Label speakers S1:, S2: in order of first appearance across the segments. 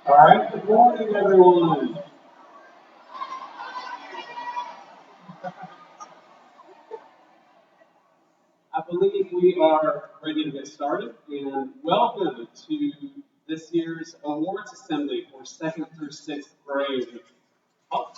S1: All right, good morning, everyone. I believe we are ready to get started, and welcome to this year's awards assembly for 2nd through 6th grade. Oh,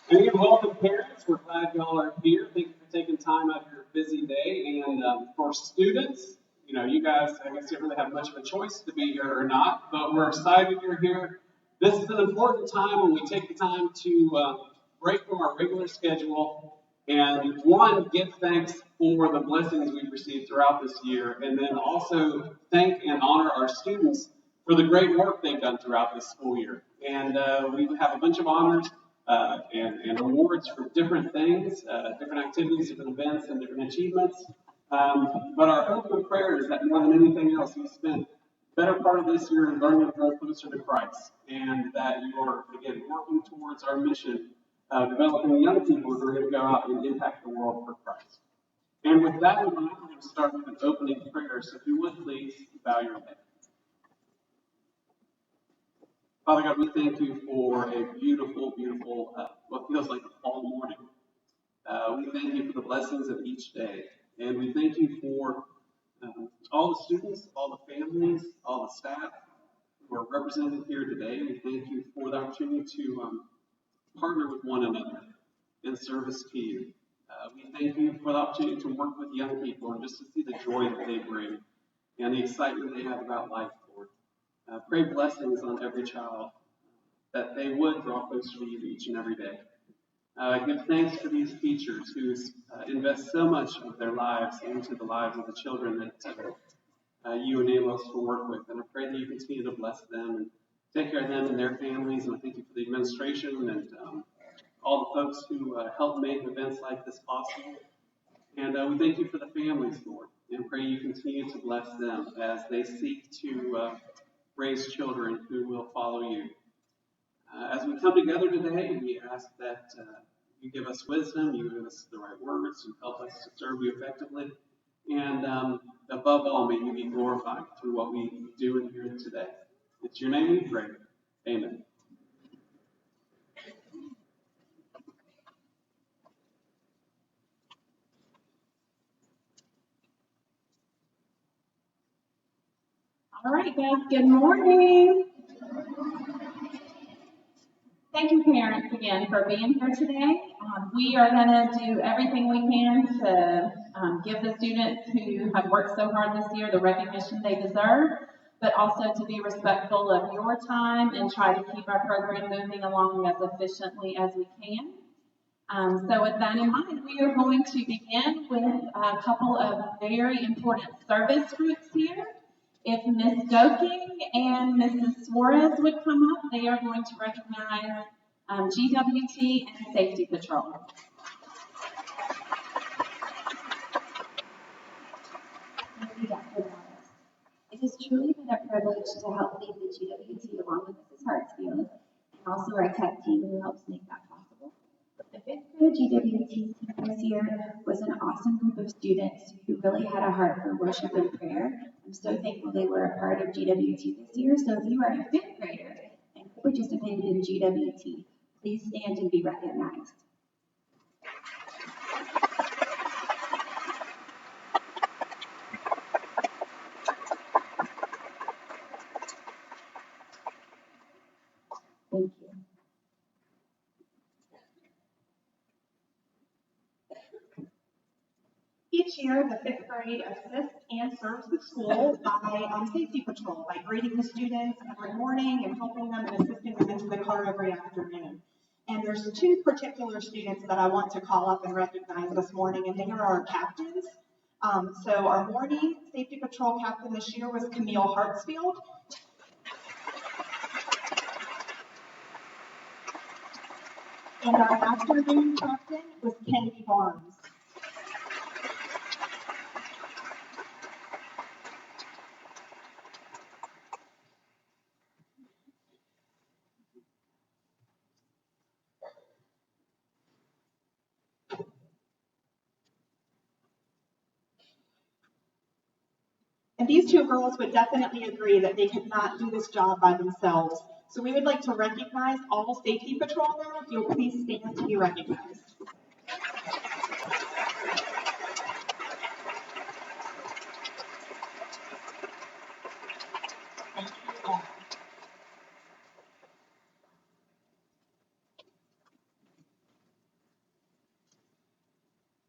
S1: and again, welcome parents. We're glad y'all are here. Thank you for taking time out of your busy day. And for students, you guys, I guess you don't really have much of a choice to be here or not, but we're excited you're here. This is an important time when we take the time to break from our regular schedule and one, give thanks for the blessings we've received throughout this year, and then also thank and honor our students for the great work they've done throughout this school year. And we have a bunch of honors and awards for different things, different activities, different events, and different achievements. But our hope and prayer is that more than anything else, you spent the better part of this year learning to grow closer to Christ, and that you are, again, working towards our mission, developing young people who are going to go out and impact the world for Christ. And with that in mind, we're going going to start with an opening prayer, so if you would please bow your head. Father God, we thank you for a beautiful, beautiful, what feels like a fall morning. We thank you for the blessings of each day. And we thank you for all the students, all the families, all the staff who are represented here today. We thank you for the opportunity to partner with one another in service to you. We thank you for the opportunity to work with young people and just to see the joy that they bring and the excitement they have about life, Lord. Pray blessings on every child, that they would draw closer to you each and every day. Give thanks for these teachers who invest so much of their lives into the lives of the children that you enable us to work with. And I pray that you continue to bless them and take care of them and their families. And I thank you for the administration and all the folks who help make events like this possible. And we thank you for the families, Lord, and pray you continue to bless them as they seek to raise children who will follow you. As we come together today, we ask that you give us wisdom, you give us the right words, and help us to serve you effectively. And above all, may you be glorified through what we do in here today. It's your name we pray. Amen.
S2: All right, guys, good morning. Thank you, parents, again, for being here today. We are going to do everything we can to give the students who have worked so hard this year the recognition they deserve, but also to be respectful of your time and try to keep our program moving along as efficiently as we can. So with that in mind, we are going to begin with a couple of very important service groups here. If Ms. Goking and Mrs. Suarez would come up, they are going to recognize GWT and Safety Patrol.
S3: Thank you, Dr. Morris. It has truly been a privilege to help lead the GWT along with Mrs. Hartsfield and also our tech team who helps make that possible. The 5th grade GWT team this year was an awesome group of students who really had a heart for worship and prayer. I'm so thankful they were a part of GWT this year. So if you are a 5th grader and participated in GWT, please stand and be recognized. Thank you.
S4: Each year, the 5th grade assists and serves the school by Safety Patrol, by greeting the students every morning and helping them and assisting them into the car every afternoon. And there's 2 particular students that I want to call up and recognize this morning, and they are our captains. So our morning Safety Patrol captain this year was Camille Hartsfield. And our afternoon captain was Kennedy Barnes. And these 2 girls would definitely agree that they could not do this job by themselves. So we would like to recognize all Safety Patrol now. If you'll please stand to be recognized. Thank you all.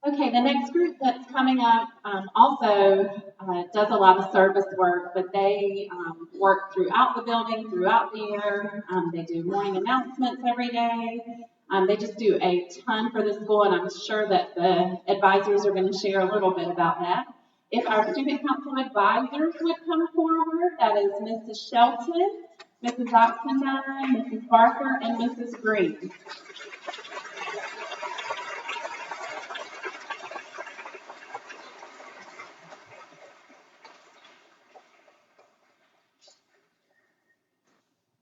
S2: Okay, the next group that's coming up also does a lot of service work, but they work throughout the building, throughout the year. They do morning announcements every day. They just do a ton for the school, and I'm sure that the advisors are going to share a little bit about that. If our student council advisors would come forward, that is Mrs. Shelton, Mrs. Oxendine, Mrs. Barker, and Mrs. Green.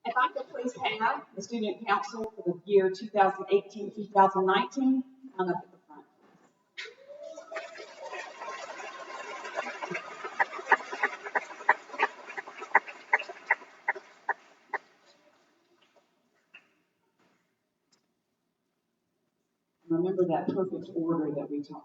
S2: If I could please have the student council for the year 2018-2019 come up at the front.
S5: for that perfect order that we talked about.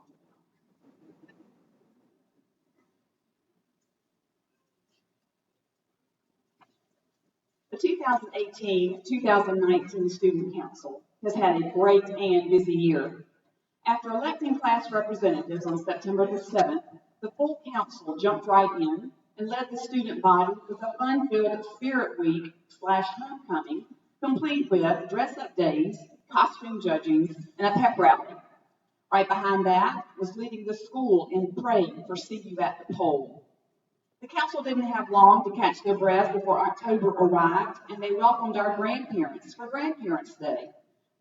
S5: The 2018-2019 Student Council has had a great and busy year. After electing class representatives on September the 7th, the full council jumped right in and led the student body with a fun-filled Spirit Week / homecoming, complete with dress-up days, costume judging, and a pep rally. Right behind that was leading the school in praying for See You at the Pole. The council didn't have long to catch their breath before October arrived, and they welcomed our grandparents for Grandparents' Day.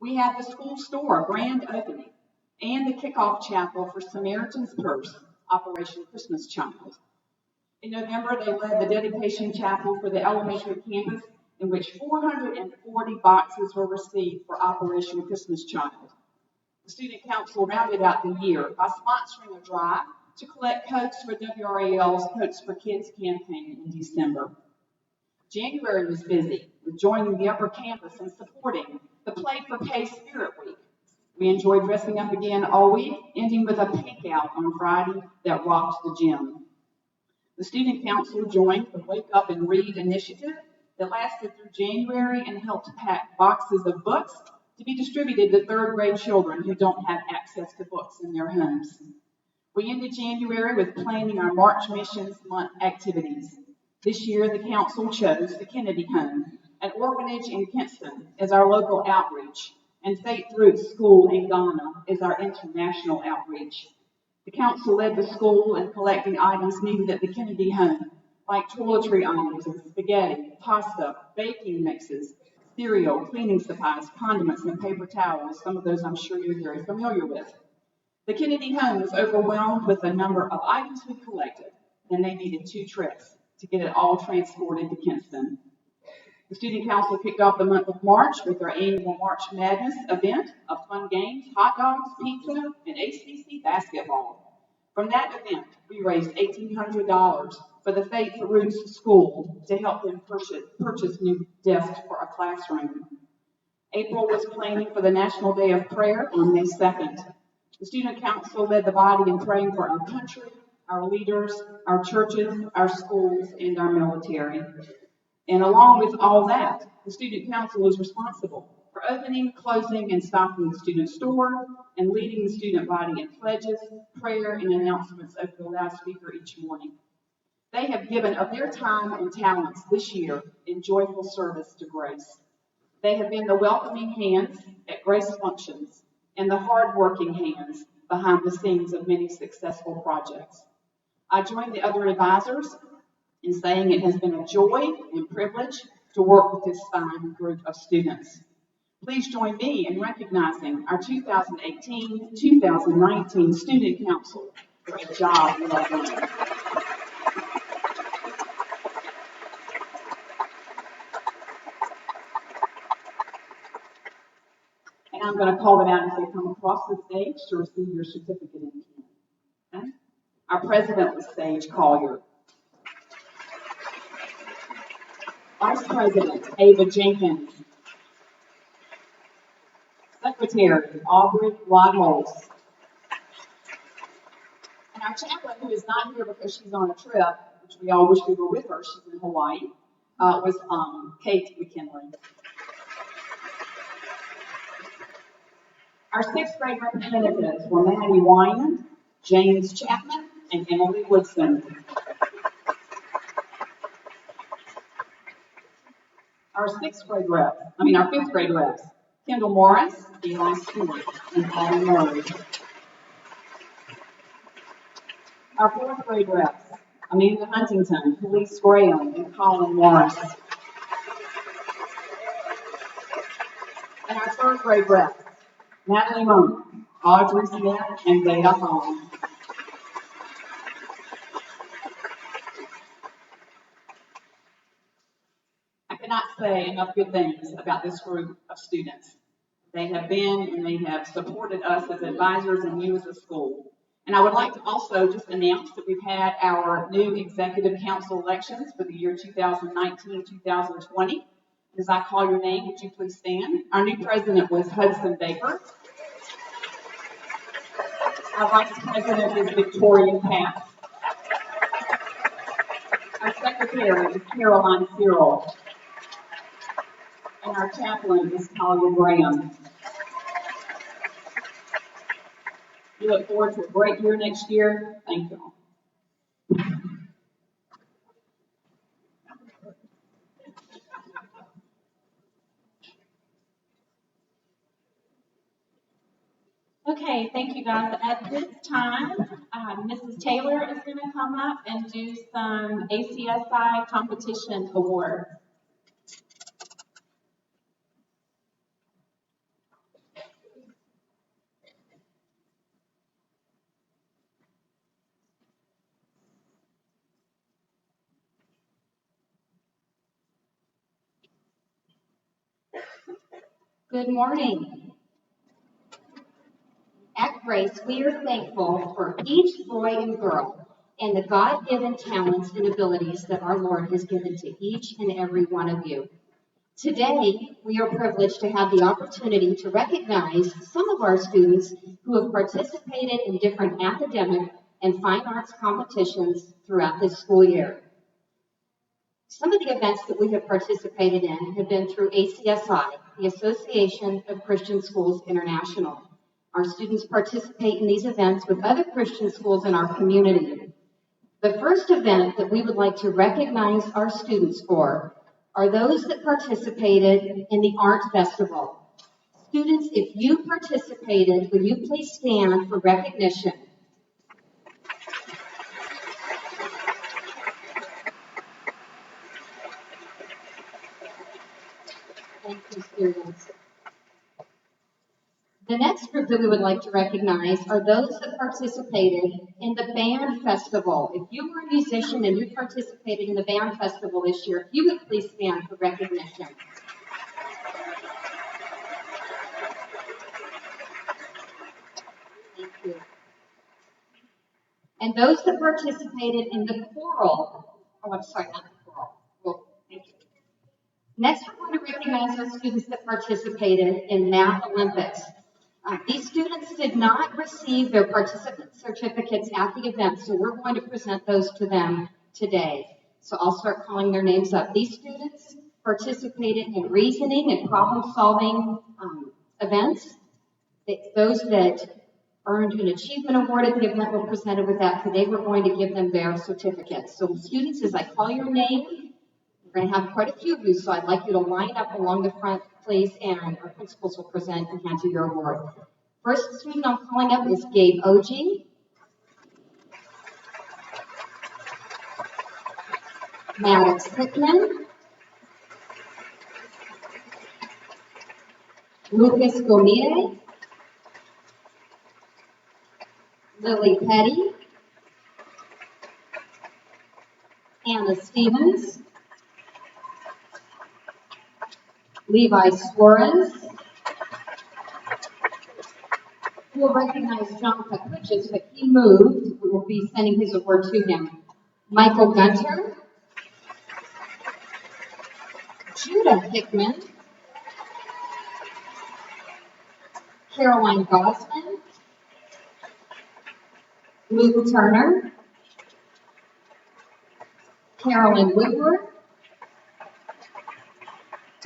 S5: We had the school store grand opening and the kickoff chapel for Samaritan's Purse, Operation Christmas Child. In November, they led the dedication chapel for the elementary campus, in which 440 boxes were received for Operation Christmas Child. The Student Council rounded out the year by sponsoring a drive to collect coats for WRAL's Coats for Kids campaign in December. January was busy with joining the upper campus and supporting the Play for Pay Spirit Week. We enjoyed dressing up again all week, ending with a pink out on Friday that rocked the gym. The Student Council joined the Wake Up and Read initiative that lasted through January and helped pack boxes of books to be distributed to third grade children who don't have access to books in their homes. We ended January with planning our March Missions Month activities. This year, the council chose the Kennedy Home, an orphanage in Kinston, as our local outreach, and Faith Roots School in Ghana is our international outreach. The council led the school in collecting items needed at the Kennedy Home, like toiletry items and spaghetti, pasta, baking mixes, cereal, cleaning supplies, condiments, and paper towels. Some of those I'm sure you're very familiar with. The Kennedy Home was overwhelmed with the number of items we collected, and they needed 2 trips to get it all transported to Kinston. The Student Council kicked off the month of March with our annual March Madness event of fun games, hot dogs, pizza, and ACC basketball. From that event, we raised $1,800 for the Faith Roots School to help them purchase new desks for a classroom. April was planning for the National Day of Prayer on May 2nd. The Student Council led the body in praying for our country, our leaders, our churches, our schools, and our military. And along with all that, the Student Council is responsible for opening, closing, and stocking the student store, and leading the student body in pledges, prayer, and announcements over the loudspeaker each morning. They have given of their time and talents this year in joyful service to Grace. They have been the welcoming hands at Grace functions and the hard-working hands behind the scenes of many successful projects. I join the other advisors in saying it has been a joy and privilege to work with this fine group of students. Please join me in recognizing our 2018-2019 Student Council for a job well done. And I'm going to call them out as they come across the stage to receive your certificate in pen. Okay? Our president was Sage Collier. Vice President Ava Jenkins. Secretary Aubrey Wadholz. And our chaplain, who is not here because she's on a trip, which we all wish we were with her, she's in Hawaii, was Kate McKinley. Our 6th grade representatives were Maddie Wyand, James Chapman, and Emily Woodson. Our 5th grade reps, Kendall Morris, Eli Stewart, and Patty Murray. Our 4th grade reps, Amanda Huntington, Felice Graham, and Colin Morris. And our 3rd grade reps, Natalie Monk, Audrey Smith, and Zeta Hall. I cannot say enough good things about this group of students. They have been and they have supported us as advisors and you as a school. And I would like to also just announce that we've had our new executive council elections for the year 2019-2020. As I call your name, would you please stand? Our new president was Hudson Baker. Our Vice President is Victoria Katz. Our Secretary is Caroline Cyril. And our Chaplain is Talia Graham. We look forward to a great year next year. Thank you all.
S2: Okay, thank you guys. At this time, Mrs. Taylor is going to come up and do some ACSI competition awards.
S6: Good morning. At Grace, we are thankful for each boy and girl and the God-given talents and abilities that our Lord has given to each and every one of you. Today, we are privileged to have the opportunity to recognize some of our students who have participated in different academic and fine arts competitions throughout this school year. Some of the events that we have participated in have been through ACSI, the Association of Christian Schools International. Our students participate in these events with other Christian schools in our community. The first event that we would like to recognize our students for are those that participated in the Art Festival. Students, if you participated, would you please stand for recognition? Thank you, students. The next group that we would like to recognize are those that participated in the Band Festival. If you were a musician and you participated in the Band Festival this year, if you would please stand for recognition. Thank you. And those that participated in the choral, not the choral. Well, thank you. Next, we're going to recognize our students that participated in Math Olympics. These students did not receive their participant certificates at the event, so we're going to present those to them today. So I'll start calling their names up. These students participated in reasoning and problem-solving events. Those that earned an achievement award at the event were presented with that. Today we're going to give them their certificates. So students, as I call your name, we're going to have quite a few of you, so I'd like you to line up along the front, please, and our principals will present and hand you your award. First student I'm calling up is Gabe Oji. Maddox Hickman. Lucas Gomide. Lily Petty. Anna Stevens. Levi Suarez. We'll recognize John Pakuchis, but he moved. We will be sending his award to him. Michael Gunter. Judah Hickman. Caroline Gosman. Luke Turner. Carolyn Woodward.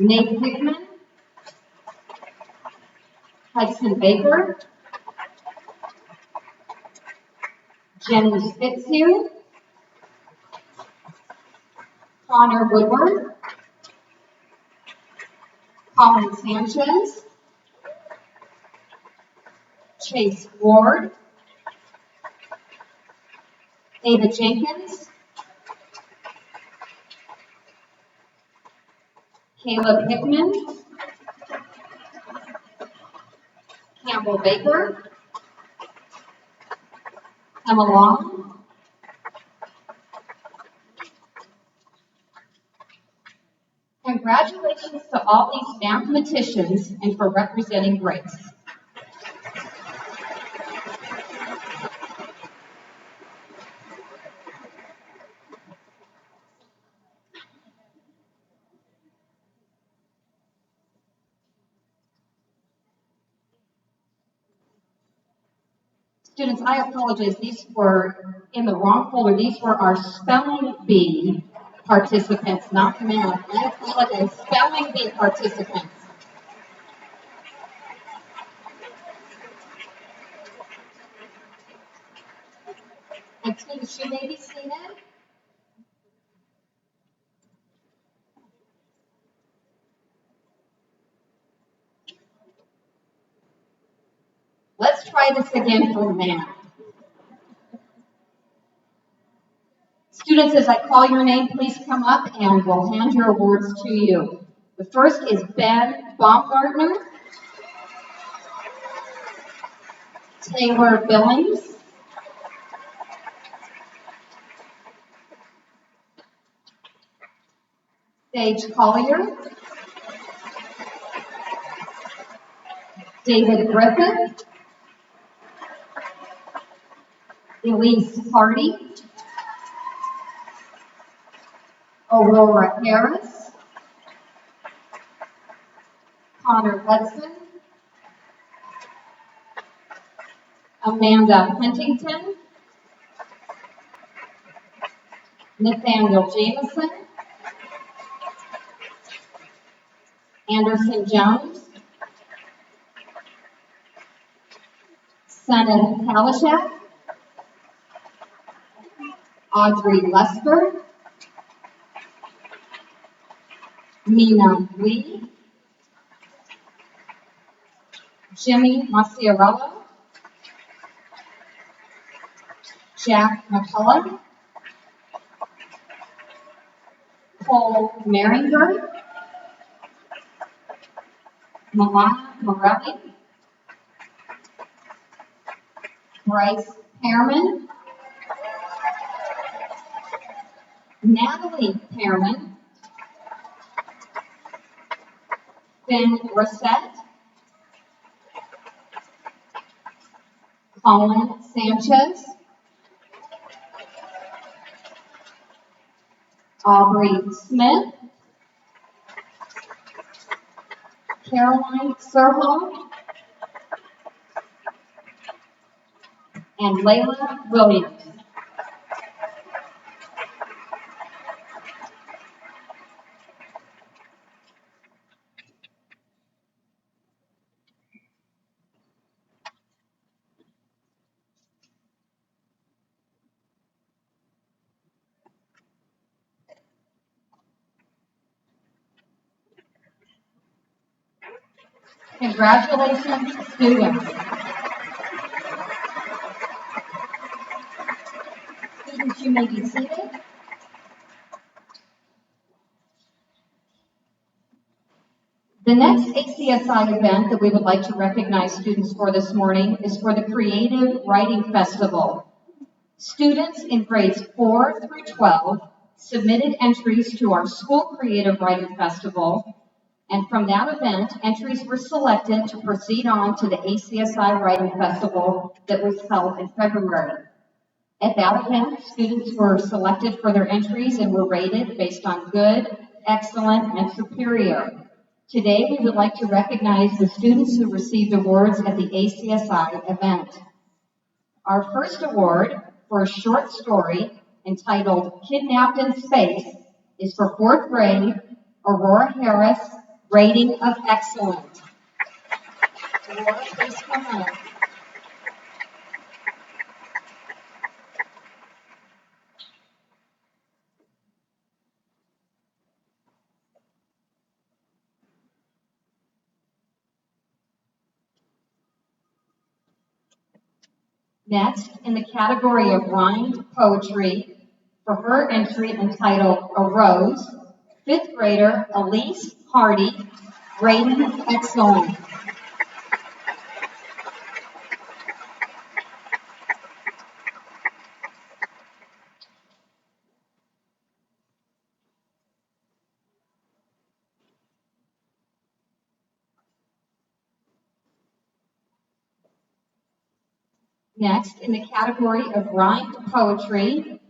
S6: Nate Hickman. Hudson Baker. Jenny Fitzhugh. Connor Woodward. Colin Sanchez. Chase Ward. Ava Jenkins. Caleb Hickman. Campbell Baker. Emma Long. Congratulations to all these mathematicians and for representing Grace. Students, I apologize. These were in the wrong folder. These were our spelling bee participants, not math. I apologize. Spelling bee participants. And students, you may be seated. Let's try this again for math. Students, as I call your name, please come up and we'll hand your awards to you. The first is Ben Baumgartner, Taylor Billings, Sage Collier, David Griffith, Elise Hardy, Aurora Harris, Connor Hudson, Amanda Huntington, Nathaniel Jameson, Anderson Jones, Senna Kalishak, Audrey Lester, Mina Lee, Jimmy Maciarello, Jack McCullough, Cole Maringer, Milana Morelli, Bryce Pearman, Natalie Pearman, Ben Rossett, Colin Sanchez, Aubrey Smith, Caroline Serhal, and Layla Williams. Congratulations, students. Students, you may be seated. The next ACSI event that we would like to recognize students for this morning is for the Creative Writing Festival. Students in grades 4 through 12 submitted entries to our school Creative Writing Festival, and from that event, entries were selected to proceed on to the ACSI Writing Festival that was held in February. At that event, students were selected for their entries and were rated based on good, excellent, and superior. Today, we would like to recognize the students who received awards at the ACSI event. Our first award for a short story entitled Kidnapped in Space is for 4th grade, Aurora Harris, rating of excellent. Aurora, please come on. Next, in the category of rhymed poetry, for her entry entitled A Rose, 5th grader Elise Hardy, rating excellent. Next, in the category of rhymed poetry,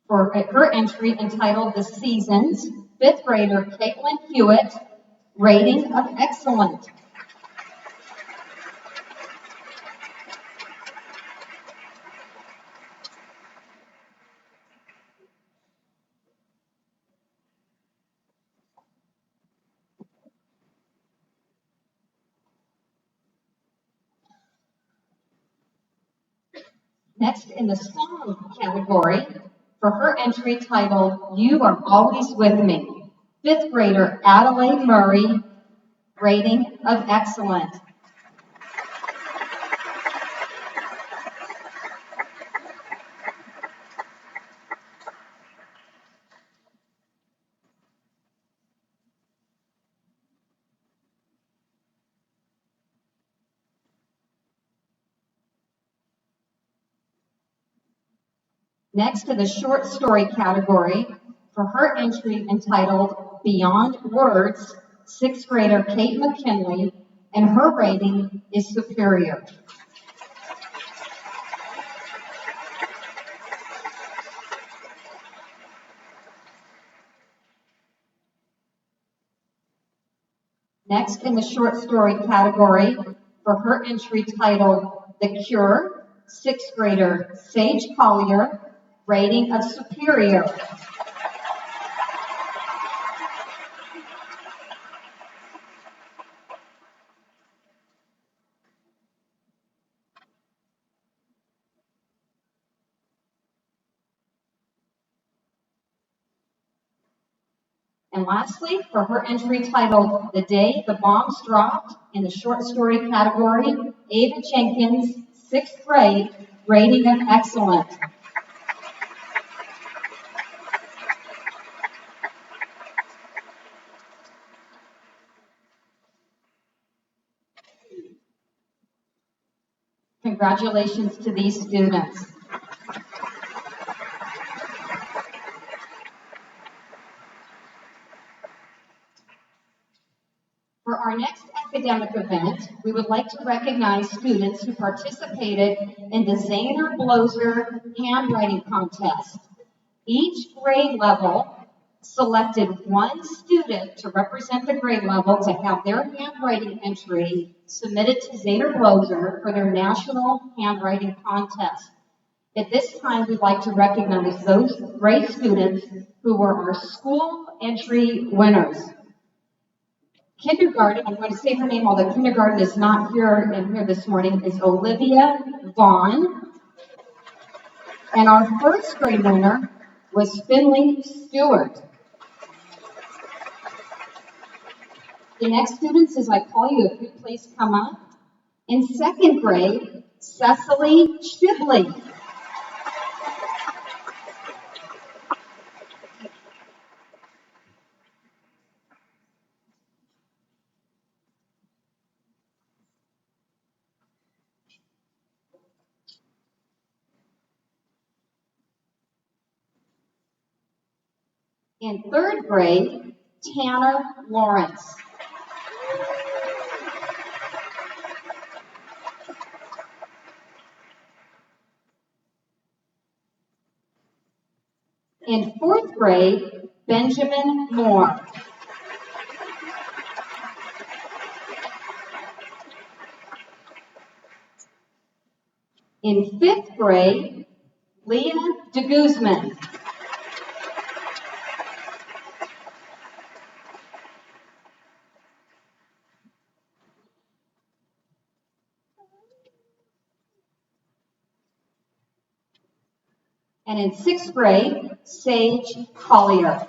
S6: for her entry entitled The Seasons, 5th grader Caitlin Hewitt, rating of excellent. Next, in the song category, for her entry titled You Are Always With Me, fifth grader Adelaide Murray, rating of excellent. Next, to the short story category, for her entry entitled Beyond Words, sixth grader Kate McKinley, and her rating is superior. Next, in the short story category, for her entry titled The Cure, sixth grader Sage Collier, rating of superior. And lastly, for her entry titled The Day the Bombs Dropped, in the short story category, Ava Jenkins, sixth grade, rating of excellent. Congratulations to these students. For our next academic event, we would like to recognize students who participated in the Zahner Bloser handwriting contest. Each grade level selected one student to represent the grade level to have their handwriting entry submitted to Zahner Bloser for their national handwriting contest. At this time, we'd like to recognize those great students who were our school entry winners. Kindergarten, I'm going to say her name, although kindergarten is not here this morning, is Olivia Vaughn. And our first grade winner was Finley Stewart. The next students, as I call you, if you please come up. In second grade, Cecily Shibley. In third grade, Tanner Lawrence. In fourth grade, Benjamin Moore. In fifth grade, Leah DeGuzman. And in sixth grade, Sage Collier.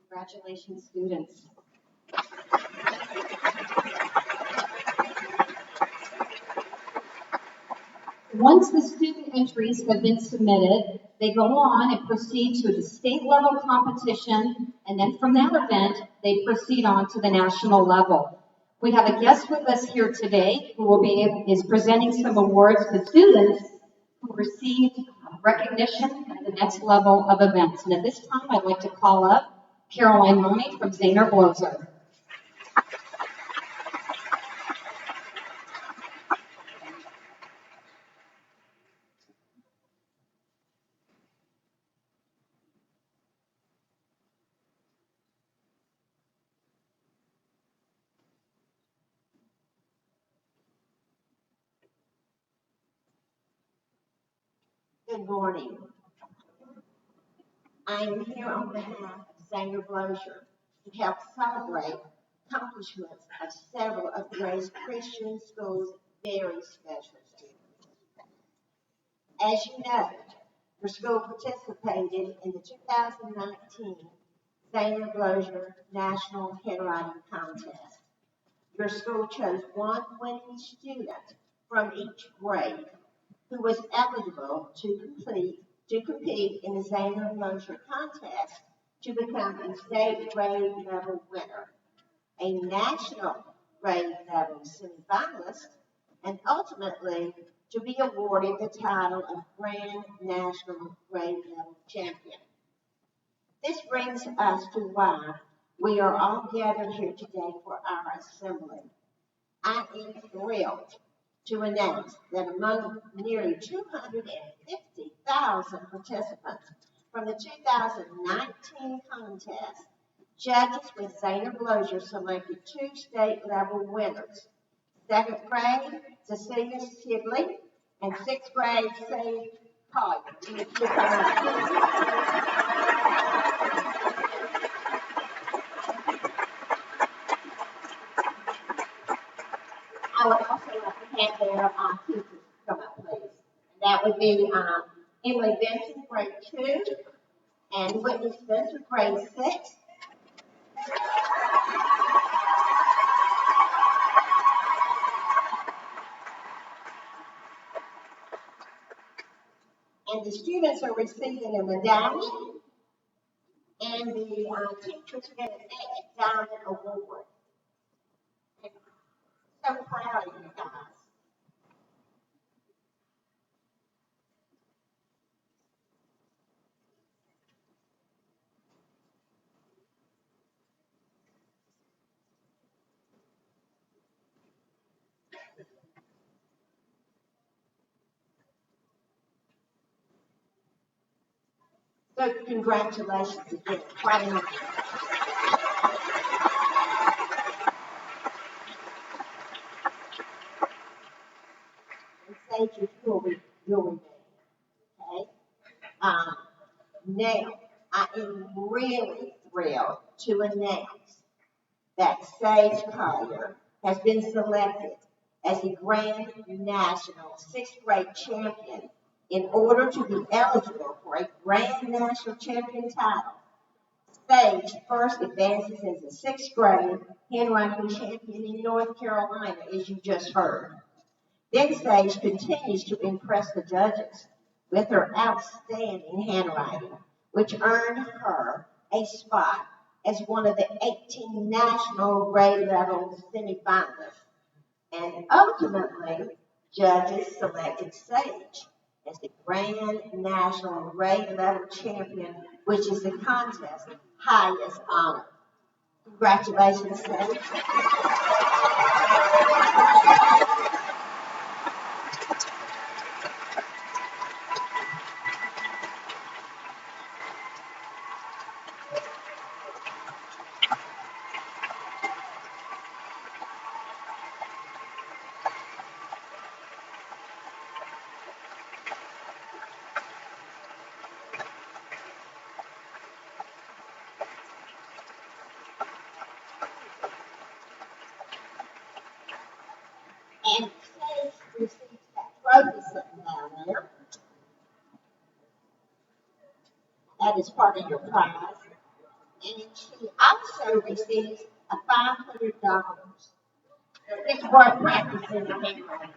S6: Congratulations, students. Once the student entries have been submitted, they go on and proceed to the state level competition, and then from that event, they proceed on to the national level. We have a guest with us here today who is presenting some awards to students who received recognition at the next level of events. And at this time, I'd like to call up Caroline Mooney from Zahner Bloser.
S7: Good morning. I am here on behalf of Sanger Blozier to help celebrate accomplishments of several of Grace Christian School's very special students. As you know, your school participated in the 2019 Sanger Blozier National Handwriting Contest. Your school chose one winning student from each grade who was eligible to compete in the Sanger Blozier contest to become a state grade level winner, a national grade level semifinalist, and ultimately to be awarded the title of Grand National Grade Level Champion. This brings us to why we are all gathered here today for our assembly. I am thrilled to announce that among nearly 250,000 participants from the 2019 contest, judges with Sanger Blozier selected 2 state level winners. 2nd grade, Cecilia Sibley, and 6th grade, Sage Collier. I would also like to have their teachers come up, please. And that would be Emily Benson, grade 2, and Whitney Spencer, grade 6. And the students are receiving a medallion, and the teachers get an Diamond Award. And so proud of you guys. So congratulations again. Quite an honor. And Sage, you'll remain. Okay? Now, I am really thrilled to announce that Sage Collier has been selected as the Grand National 6th grade champion. In order to be eligible for a Grand National Champion title, Sage first advances as a 6th grade handwriting champion in North Carolina, as you just heard. Then Sage continues to impress the judges with her outstanding handwriting, which earned her a spot as one of the 18 national grade level semifinalists. And ultimately, judges selected Sage as the Grand National Grade Level Champion, which is the contest's highest honor. Congratulations, Sage. And Sage receives that trophy sitting down there. That is part of your prize. And she also receives a $500. So it's worth practicing the handwriting.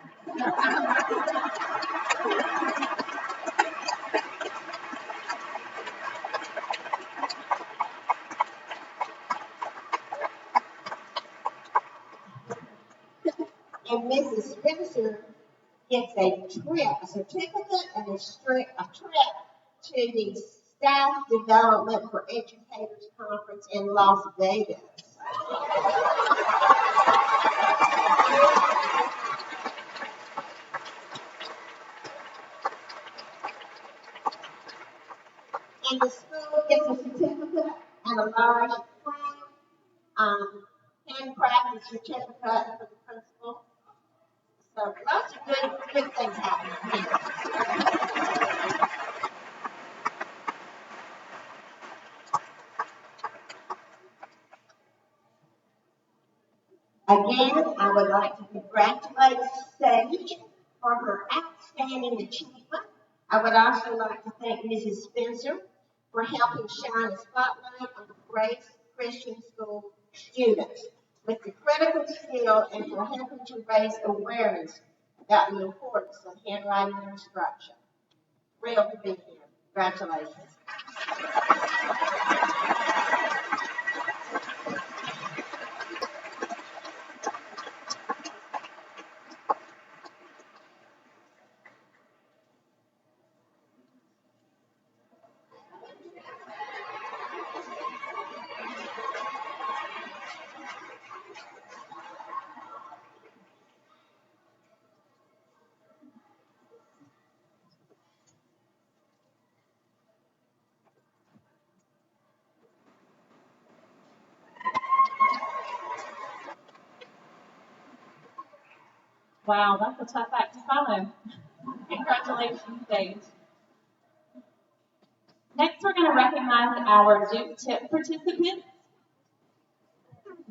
S7: And Mrs. Spencer gets a certificate and a trip to the Staff Development for Educators Conference in Las Vegas. And the school gets a certificate and a large frame, handcrafted certificate for the principal. So lots of good things happening here. Again, I would like to congratulate Sage for her outstanding achievement. I would also like to thank Mrs. Spencer for helping shine a spotlight on the Grace Christian School students with the critical skill and for helping to raise awareness about the importance of handwriting instruction. Thrilled to be here. Congratulations.
S2: Wow, that's a tough act to follow. Congratulations, Sage. Next, we're going to recognize our Duke Tip participants.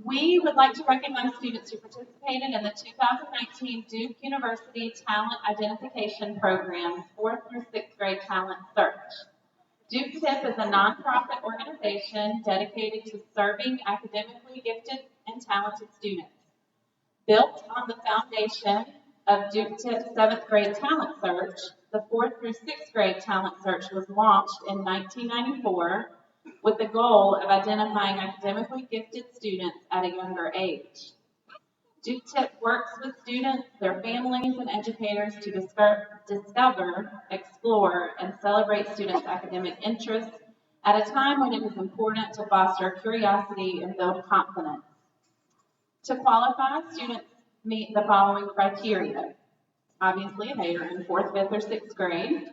S2: We would like to recognize students who participated in the 2019 Duke University Talent Identification Program's 4th through 6th grade talent search. Duke Tip is a nonprofit organization dedicated to serving academically gifted and talented students. Built on the foundation of Duke Tip's 7th grade talent search, the 4th through 6th grade talent search was launched in 1994 with the goal of identifying academically gifted students at a younger age. Duke Tip works with students, their families, and educators to discover, explore, and celebrate students' academic interests at a time when it is important to foster curiosity and build confidence. To qualify, students meet the following criteria. Obviously, they are in 4th, 5th, or 6th grade,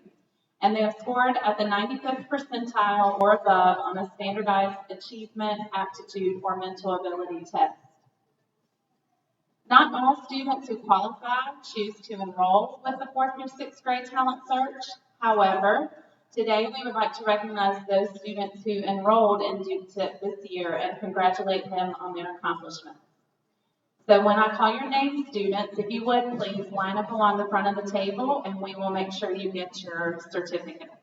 S2: and they have scored at the 95th percentile or above on a standardized achievement, aptitude, or mental ability test. Not all students who qualify choose to enroll with the 4th through 6th grade talent search. However, today we would like to recognize those students who enrolled in Duke Tip this year and congratulate them on their accomplishments. So when I call your name, students, if you would, please line up along the front of the table and we will make sure you get your certificates.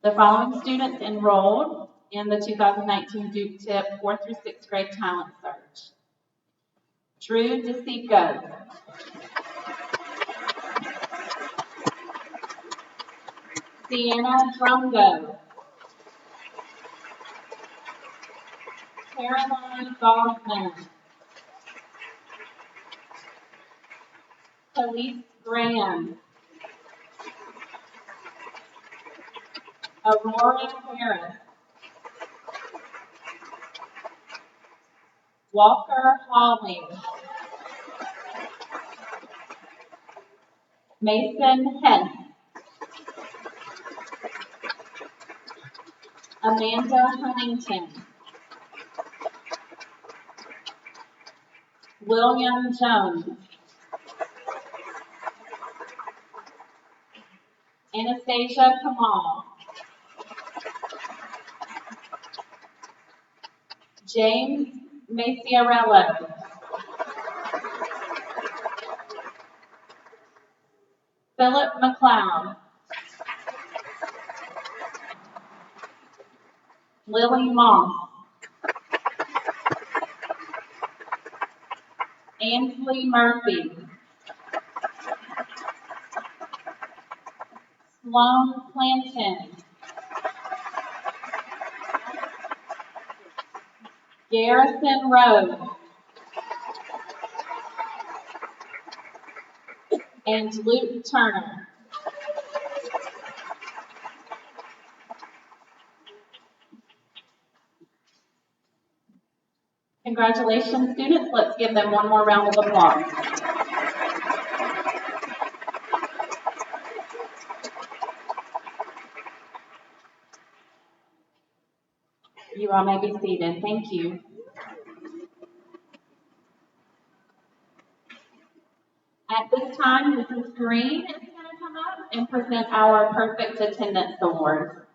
S2: The following students enrolled in the 2019 Duke Tip 4th through 6th grade talent search. Drew DeSico. Sienna Drungo. Caroline Goldman. Khalees Graham. Aurora Harris. Walker Hawley. Mason Hess. Amanda Huntington. William Jones. Anastasia Kamal. James Maciarello. Philip McLeod. Lily Moss. Ansley Murphy. Sloan Planton. Garrison Rose. And Luke Turner. Congratulations, students. Let's give them one more round of applause. You all may be seated. Thank you. At this time, Mrs. Green is going to come up and present our Perfect Attendance Award.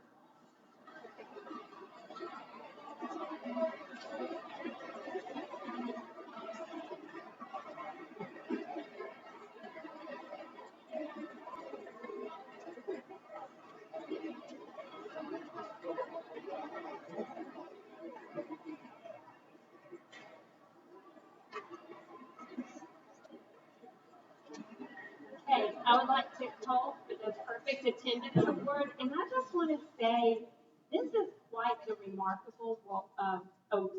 S6: Hall for the Perfect Attendance Award. And I just want to say, this is quite a remarkable award for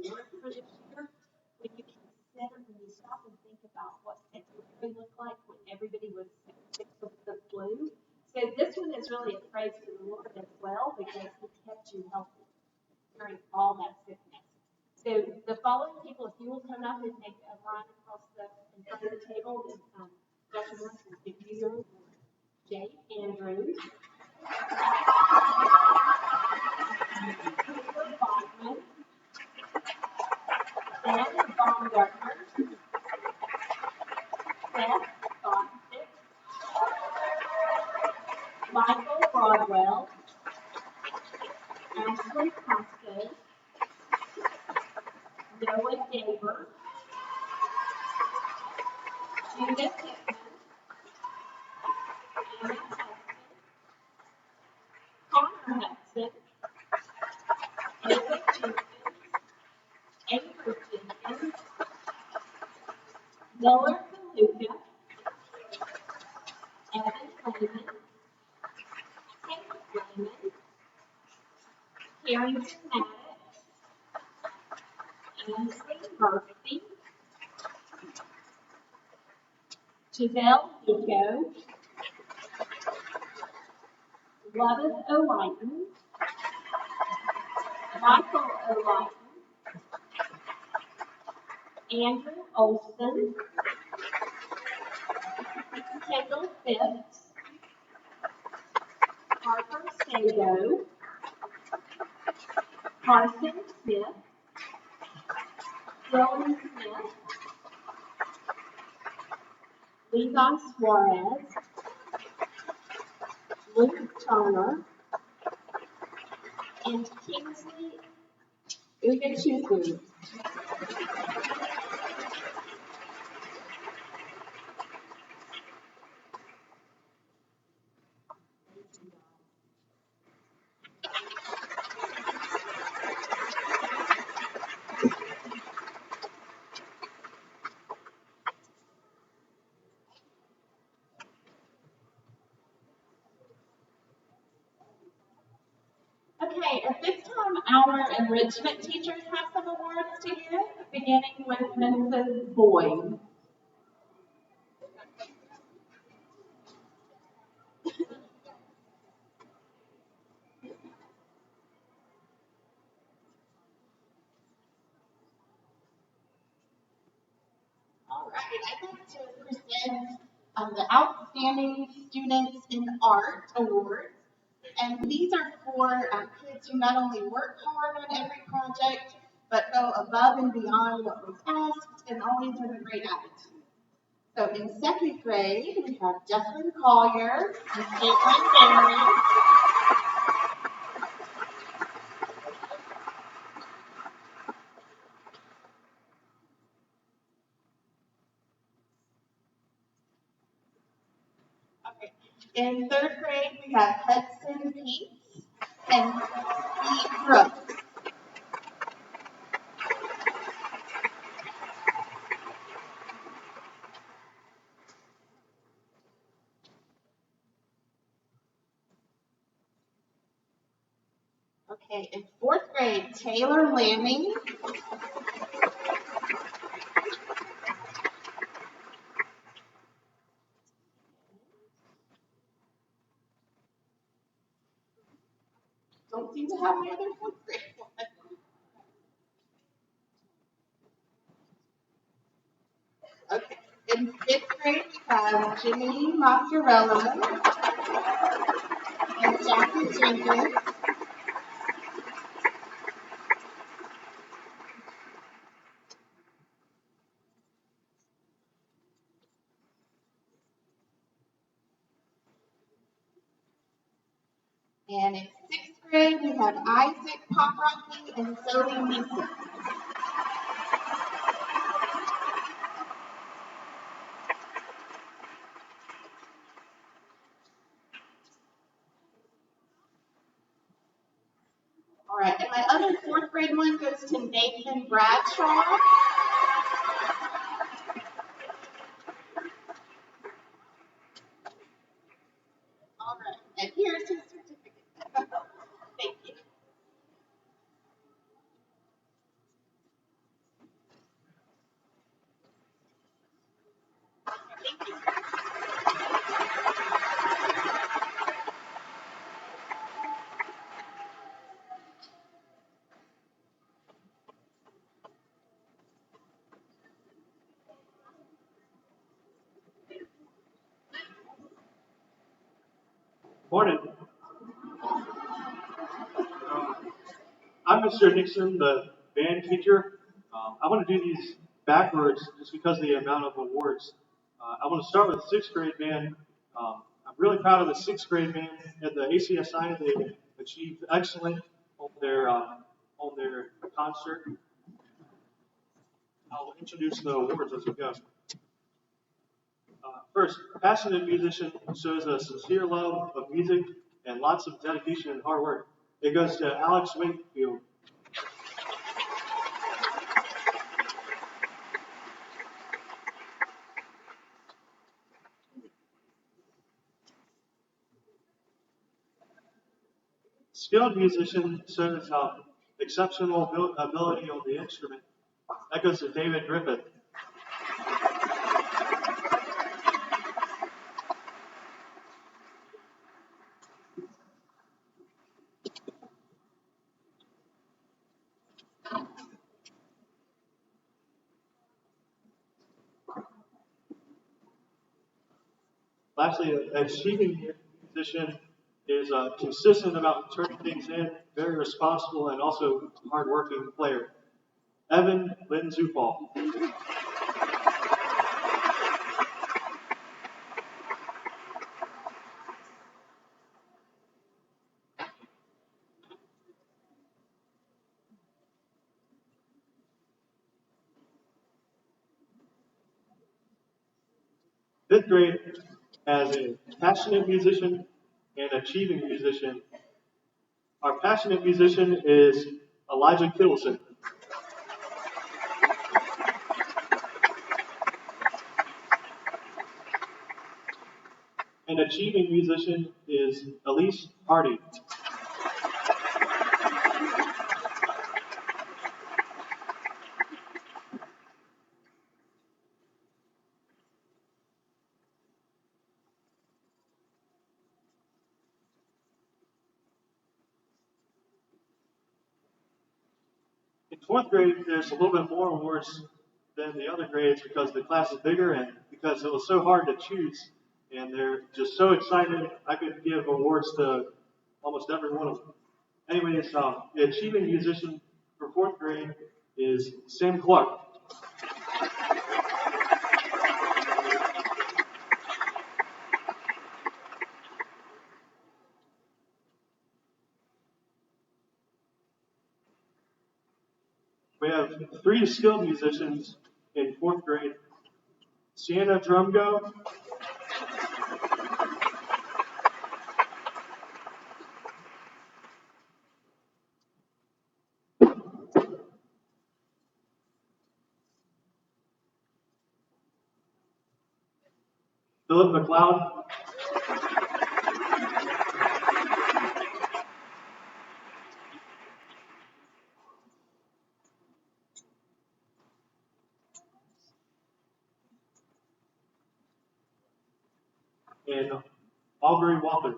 S6: this year. When you consider, when you stop and think about what February looked like when everybody was sick with the flu. So this one is really a praise to the Lord as well because He kept you healthy during all that sickness. So the following people, if you will come up and make a line across in front of the table, and Dr. Morris will give you your award. Jake Andrews, Cooper Bachman, Sam Baumgartner, Seth Bostic, Michael Broadwell, Ashley Costco, Noah Gaber, Judith Hickman, Anna Hudson, Connor Hudson, Ava Jenkins, Amber Jenkins, Miller DeLuca, Evan Lehman, Kate Lehman, Carrington Maddox, Ansley Murphy, Giselle Nico, Loveth O'Lighton, Michael O'Lighton, Andrew Olson, Kendall Phipps, Harper Sago, Carson Smith, Dylan Smith, Levi Suarez, Luke Turner, and Kingsley Ugachuku. Okay, at this time, our enrichment teachers have some awards to give, beginning with Mrs. Boyd.
S4: All right, I'd like to present the Outstanding Students in Art Award. And these are for kids who not only work hard on every project, but go above and beyond what was asked and always have a great attitude. So in second grade, we have Declan Collier and Caitlin Barron. Okay. In third grade, we have Hudson Peets and Pete Brooks. Okay, in fourth grade, Taylor Lamming. Don't seem to have my other fourth grade one. Okay, in fifth grade, we have Jimmy Mozzarella and Jackie Jenkins. And in sixth grade, we have Isaac Poprocky and Zoe Mason. All right, and my other fourth grade one goes to Nathan Bradshaw.
S8: Morning. I'm Mr. Nixon, the band teacher. I want to do these backwards just because of the amount of awards. I want to start with the sixth grade band. I'm really proud of the sixth grade band at the ACSI. They achieved excellent on their concert. I'll introduce the awards as we go. First, passionate musician shows a sincere love of music and lots of dedication and hard work. It goes to Alex Wakefield. Skilled musician shows exceptional ability on the instrument. That goes to David Griffith. Lastly, an achieving musician is consistent about turning things in, very responsible, and also hardworking player. Evan Lynn Zufall. Fifth grade as a passionate musician and achieving musician. Our passionate musician is Elijah Kittleson. An achieving musician is Elise Hardy. In fourth grade, there's a little bit more awards than the other grades because the class is bigger and because it was so hard to choose. And they're just so excited. I could give awards to almost every one of them. Anyways, the achieving musician for fourth grade is Sam Clark. We have three skilled musicians in fourth grade. Sienna Drumgo, Philip McLeod, and Aubrey Walter.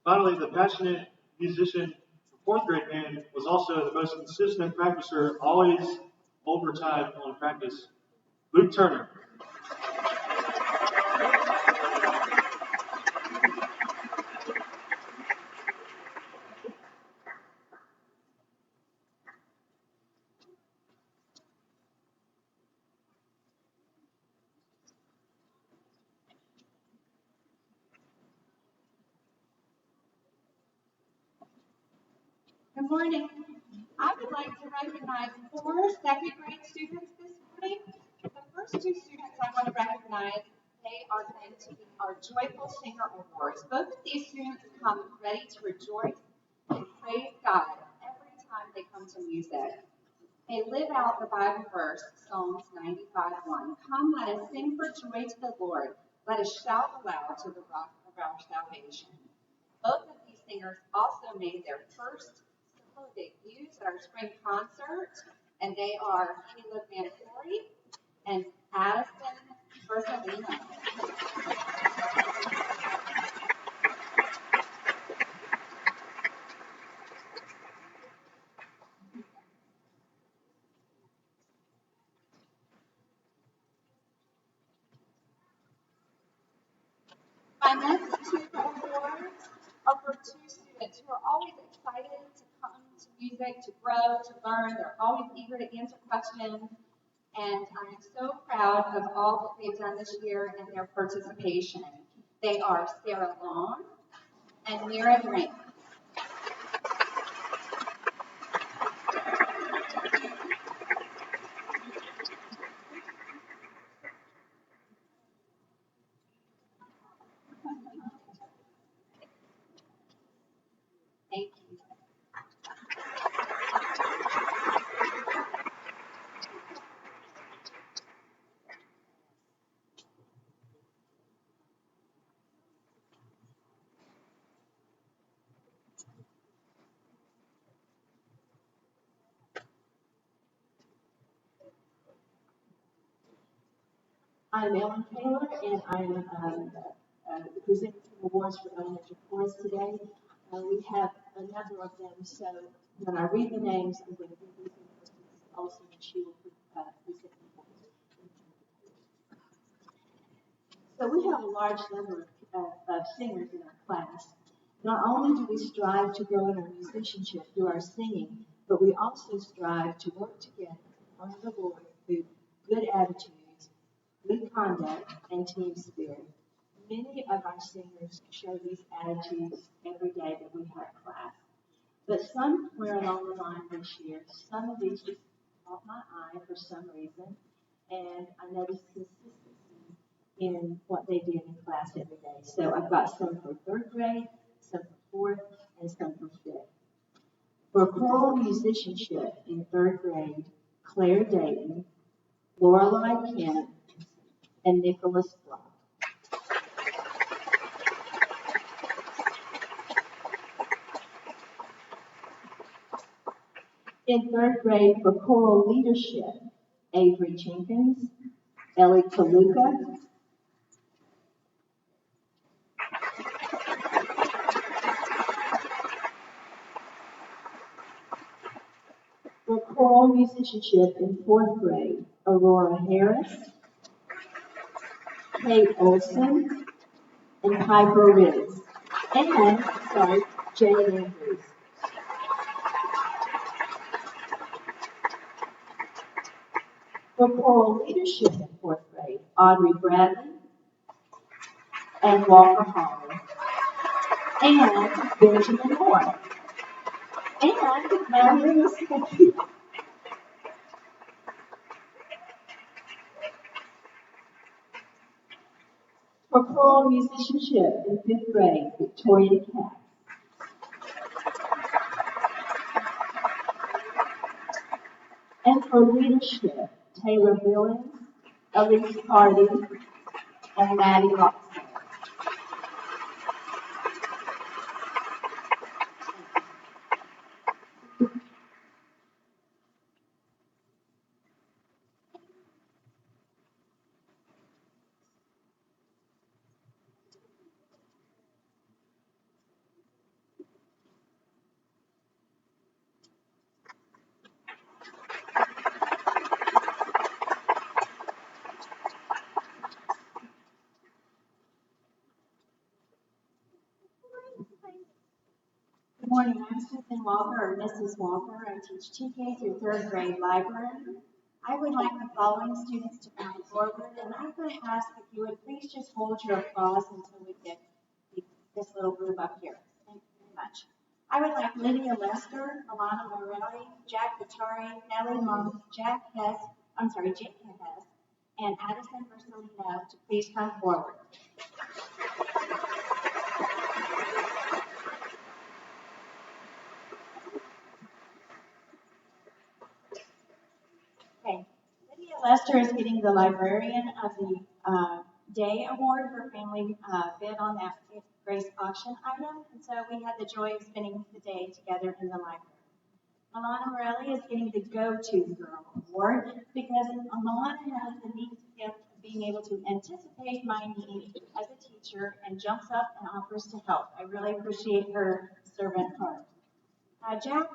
S8: Finally, the passionate musician for fourth grade band was also the most consistent practicer, always overtime on practice, Luke Turner.
S9: Good morning. I would like to recognize 4 second grade students this morning. The first 2 students I want to recognize, they are going to be our Joyful Singer Awards. Both of these students come ready to rejoice and praise God every time they come to music. They live out the Bible verse, Psalms 95:1. Come, let us sing for joy to the Lord. Let us shout aloud to the rock of our salvation. Both of these singers also made their first debuts at our spring concert, and they are Caleb Mantori and Addison Bertolino. My next two awards are for two students who are always excited to come to music, to grow, to learn. They're always eager to answer questions. And I'm so proud of all that they've done this year and their participation. They are Sarah Long and Mira Green. Thank you.
S10: I'm Ellen Taylor, and I'm presenting some awards for elementary chorus today. We have a number of them, so when I read the names, I'm going to give these to Mrs. Olson, and she will present the awards. So we have a large number of singers in our class. Not only do we strive to grow in our musicianship through our singing, but we also strive to work together on the Lord through good attitudes, good conduct, and team spirit. Many of our singers show these attitudes every day that we have class. But somewhere along the line this year, some of these just caught my eye for some reason, and I noticed consistency in what they did in class every day. So I've got some for third grade, some for fourth, and some for fifth. For choral musicianship in third grade, Claire Dayton, Lorelei Kent, and Nicholas Brock. In third grade for choral leadership, Avery Jenkins, Ellie Kaluka, for choral musicianship in fourth grade, Aurora Harris, Kate Olson, and Piper Riggs, and, Jane Andrews. For choral leadership in fourth grade, Audrey Bradley and Walker Hall, and Benjamin Moore, and Mallory Smith. For choral musicianship in fifth grade, Victoria Katz. And for leadership, Taylor Billings, Elise Hardy, and Maddie Lawson.
S3: Good morning, I'm Susan Walker, or Mrs. Walker. I teach TK through third grade library. I would like the following students to come forward, and I'm going to ask if you would please just hold your applause until we get this little group up here. Thank you very much. I would like Lydia Lester, Alana Morelli, Jack Vitari, Nellie Monk, Jake Hess, and Addison Marcelino to please come forward. Okay, Lydia Lester is getting the Librarian of the Day Award. Her family bid on that fifth grade auction item, and so we had the joy of spending the day together in the library. Alana Morelli is getting the Go-To Girl Award because Alana has the neat gift of being able to anticipate my need as a teacher and jumps up and offers to help. I really appreciate her servant heart. Jack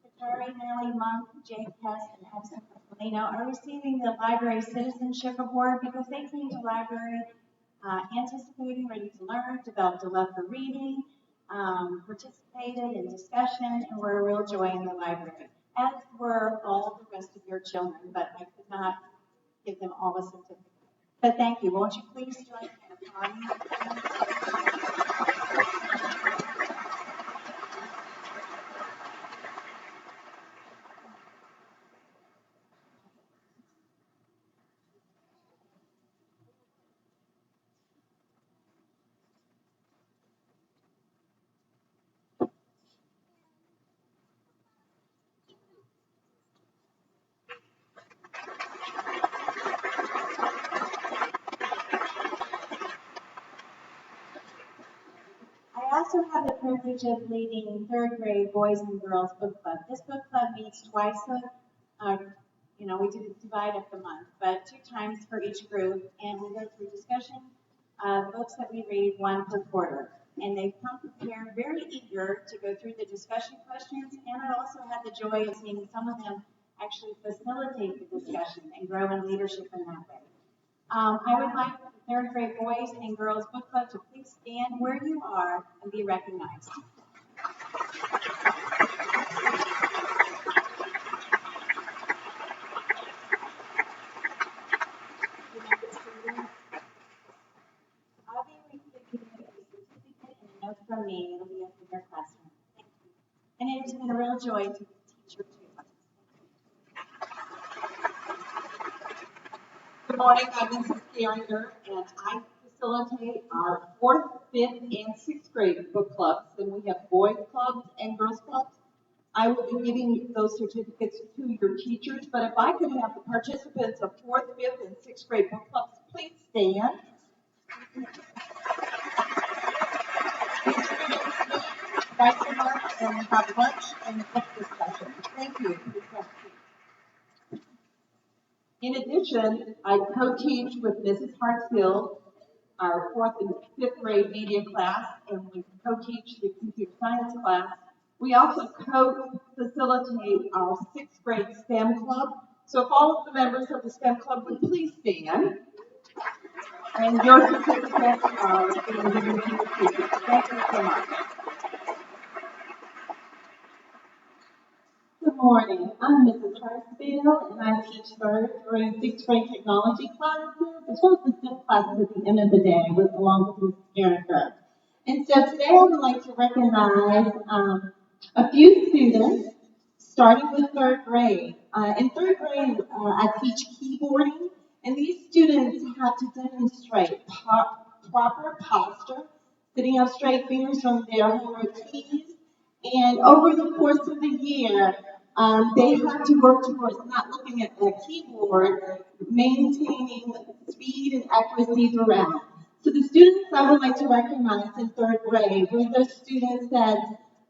S3: Katari, Nellie Monk, Jake Hess, and Addison Marcelino are receiving the Library Citizenship Award because they came to library
S10: anticipating, ready to learn, developed a love for reading, participated in discussion, and were a real joy in the library, as were all the rest of your children, but I could not give them all a certificate. But thank you. Won't you please join me in applauding them? I also have the privilege of leading third grade boys and girls book club. This book club meets twice we divide up the month, but 2 times for each group, and we go through discussion of books that we read, 1 per quarter. And they've come prepared, very eager to go through the discussion questions, and I also had the joy of seeing some of them actually facilitate the discussion and grow in leadership in that way. I would like the third grade boys and girls book club to please stand where you are and be recognized. I'll be receiving a certificate and a note from me. It'll be up in your classroom. Thank you. And it has been a real joy to teach your too.
S11: Good morning, I'm Mrs. Geringer, and I facilitate our 4th, 5th, and 6th grade book clubs, and we have boys clubs and girls clubs. I will be giving those certificates to your teachers, but if I could have the participants of 4th, 5th, and 6th grade book clubs, please stand. Write your marks and have lunch and book discussion. Thank you. In addition, I co-teach with Mrs. Hartsfield our 4th and 5th grade media class, and we co-teach the computer science class. We also co-facilitate our 6th grade STEM club. So if all of the members of the STEM club would please stand. And your certificates are being given to your teachers. Thank you so much.
S12: Good morning. I'm Mrs. Hartsfield, and I teach 3rd grade, 6th grade technology classes, as well as the STEM classes at the end of the day, along with Mrs. Geringer. And so today I would like to recognize a few students, starting with 3rd grade. In 3rd grade, I teach keyboarding, and these students have to demonstrate proper posture, sitting up straight, fingers on their homework keys, and over the course of the year, they have to work towards not looking at the keyboard, maintaining speed and accuracy throughout. So the students I would like to recognize in 3rd grade were the students that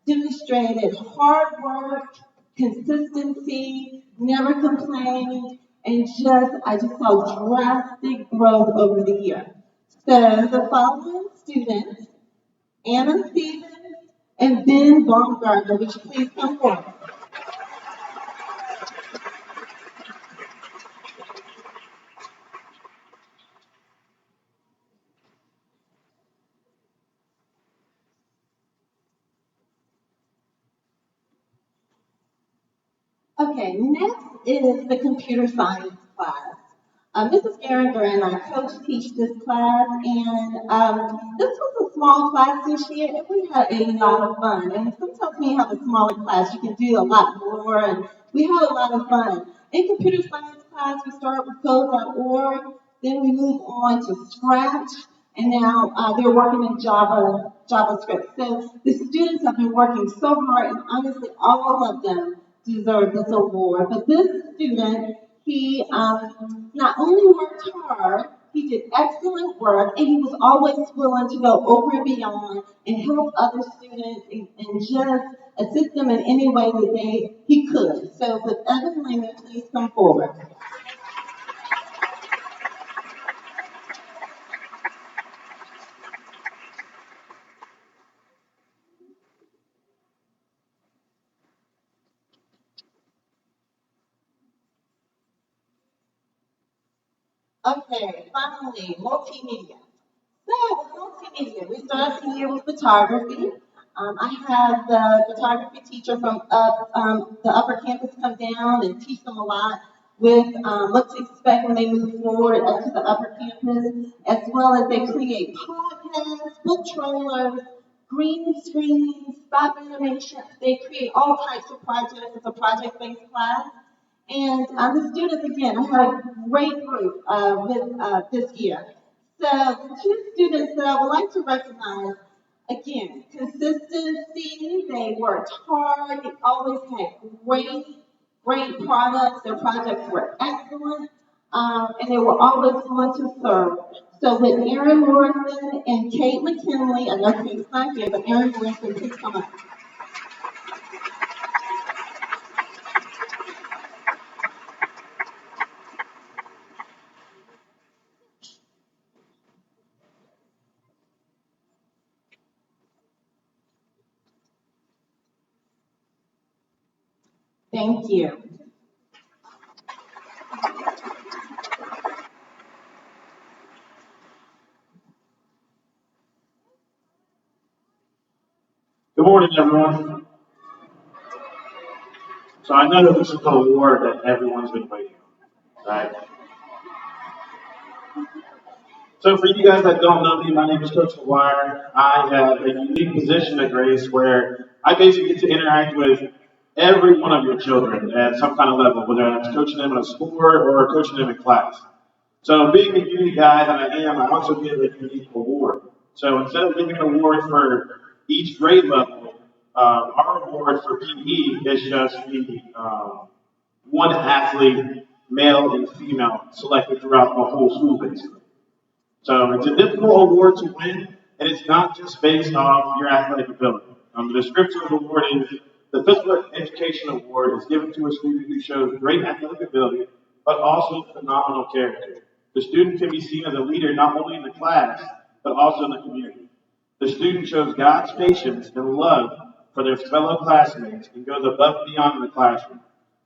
S12: demonstrated hard work, consistency, never complained, and I just saw drastic growth over the year. So the following students, Anna Stevens and Ben Baumgartner, would you please come forward? Okay, next is the computer science class. Mrs. Geringer and I co-teach this class, and this was a small class this year, and we had a lot of fun. And sometimes when you have a smaller class, you can do a lot more, and we had a lot of fun. In computer science class, we start with code.org, then we move on to Scratch, and now they're working in JavaScript. So the students have been working so hard, and honestly, all of them deserve this award. But this student, he not only worked hard, he did excellent work, and he was always willing to go over and beyond and help other students and just assist them in any way that he could. So with Evan Lehman, please come forward. Okay, finally, multimedia. So, multimedia. We start the year with photography. I have the photography teacher from the upper campus come down and teach them a lot with what to expect when they move forward up to the upper campus, as well as they create podcasts, book trailers, green screens, stop animation. They create all types of projects. It's a project-based class. And the students, again, I had a great group with this year. So the two students that I would like to recognize, again, consistency, they worked hard, they always had great products, their projects were excellent, and they were always willing to serve. So with Erin Morrison and Kate McKinley, I know Kate's not here, but Erin Morrison, please come up. Thank you.
S13: Good morning, everyone. So I know that this is the award that everyone's been waiting on, right? So for you guys that don't know me, my name is Coach McGuire. I have a unique position at Grace where I basically get to interact with every one of your children at some kind of level, whether that's coaching them in a sport or coaching them in class. So being the unique guy that I am, I also give a unique award. So instead of giving an award for each grade level, our award for PE is just the one athlete, male and female, selected throughout the whole school, basically. So it's a difficult award to win, and it's not just based off your athletic ability. The description of the award is the Physical Education Award is given to a student who shows great athletic ability, but also phenomenal character. The student can be seen as a leader not only in the class, but also in the community. The student shows God's patience and love for their fellow classmates and goes above and beyond in the classroom.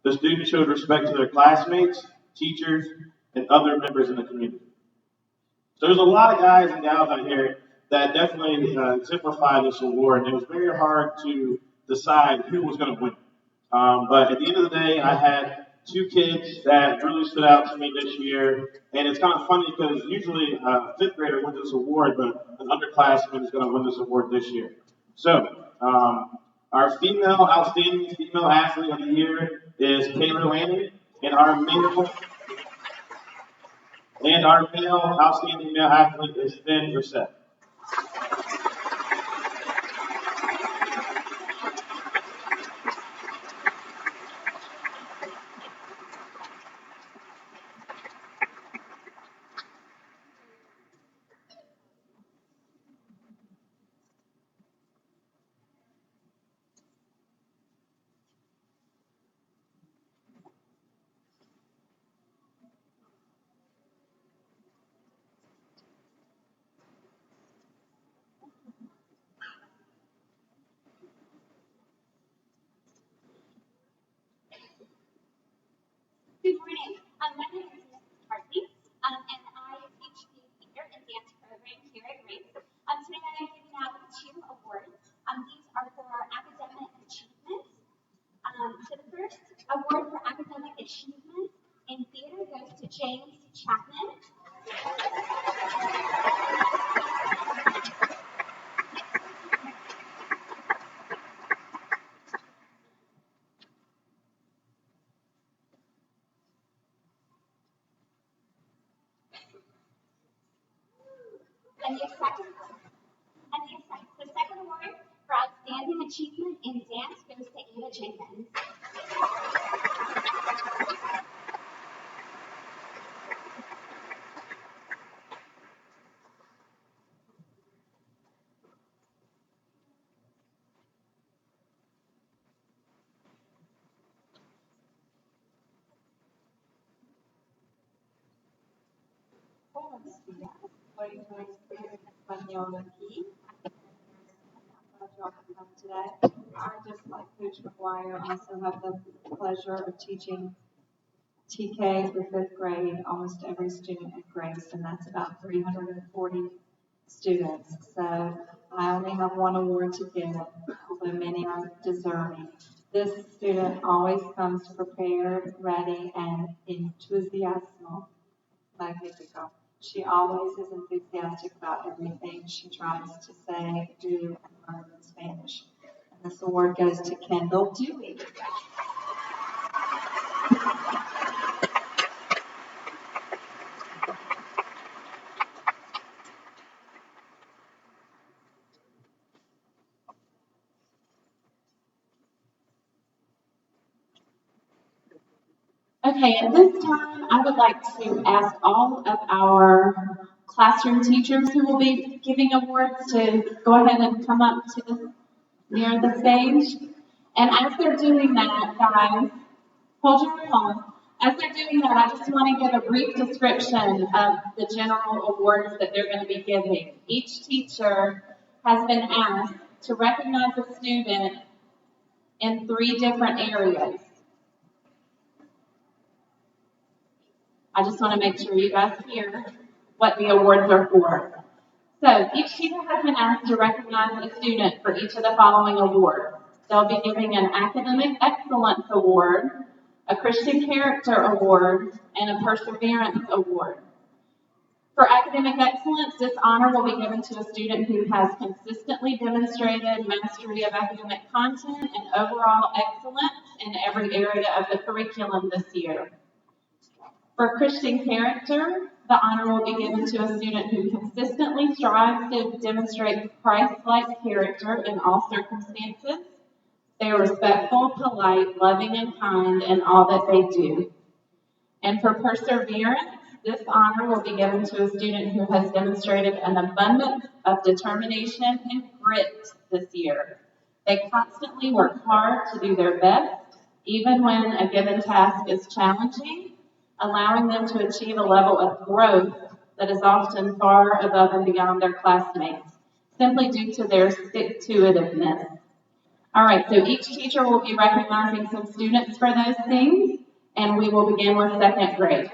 S13: The student shows respect to their classmates, teachers, and other members in the community. So there's a lot of guys and gals out here that definitely exemplify this award, and it was very hard to decide who was going to win. But at the end of the day, I had two kids that really stood out to me this year, and it's kind of funny because usually a fifth grader wins this award, but an underclassman is going to win this award this year. So our outstanding female athlete of the year is Taylor Lanning, and our male outstanding male athlete is Finn Brissett.
S14: Good morning. My name is Mrs. Hartley, and I teach the theater and dance program here at Grace. Today I am giving out two awards. These are for academic achievements. So the first award for academic achievement in theater goes to James Chapman. The second award for outstanding achievement in dance goes to Anna Jenkins.
S10: Buenos días. Soy Maestra Española aquí. Glad y'all could come today. I, just like Coach McGuire, also have the pleasure of teaching TK through fifth grade, almost every student at Grace, and that's about 340
S9: students. So I only have one award to give, although many are deserving. This student always comes prepared, ready, and enthusiastic. Magnifico. She always is enthusiastic about everything she tries to say, do, and learn in Spanish. And this award goes to Kendall Dewey.
S2: Okay, at this time, I would like to ask all of our classroom teachers who will be giving awards to go ahead and come up to near the stage. And as they're doing that, guys, hold your phone. As they're doing that, I just want to give a brief description of the general awards that they're going to be giving. Each teacher has been asked to recognize a student in 3 different areas. I just want to make sure you guys hear what the awards are for. So each teacher has been asked to recognize a student for each of the following awards. They'll be giving an Academic Excellence Award, a Christian Character Award, and a Perseverance Award. For academic excellence, this honor will be given to a student who has consistently demonstrated mastery of academic content and overall excellence in every area of the curriculum this year. For Christian character, the honor will be given to a student who consistently strives to demonstrate Christ-like character in all circumstances. They are respectful, polite, loving, and kind in all that they do. And for perseverance, this honor will be given to a student who has demonstrated an abundance of determination and grit this year. They constantly work hard to do their best, even when a given task is challenging, allowing them to achieve a level of growth that is often far above and beyond their classmates, simply due to their stick-to-itiveness. All right, so each teacher will be recognizing some students for those things, and we will begin with 2nd grade.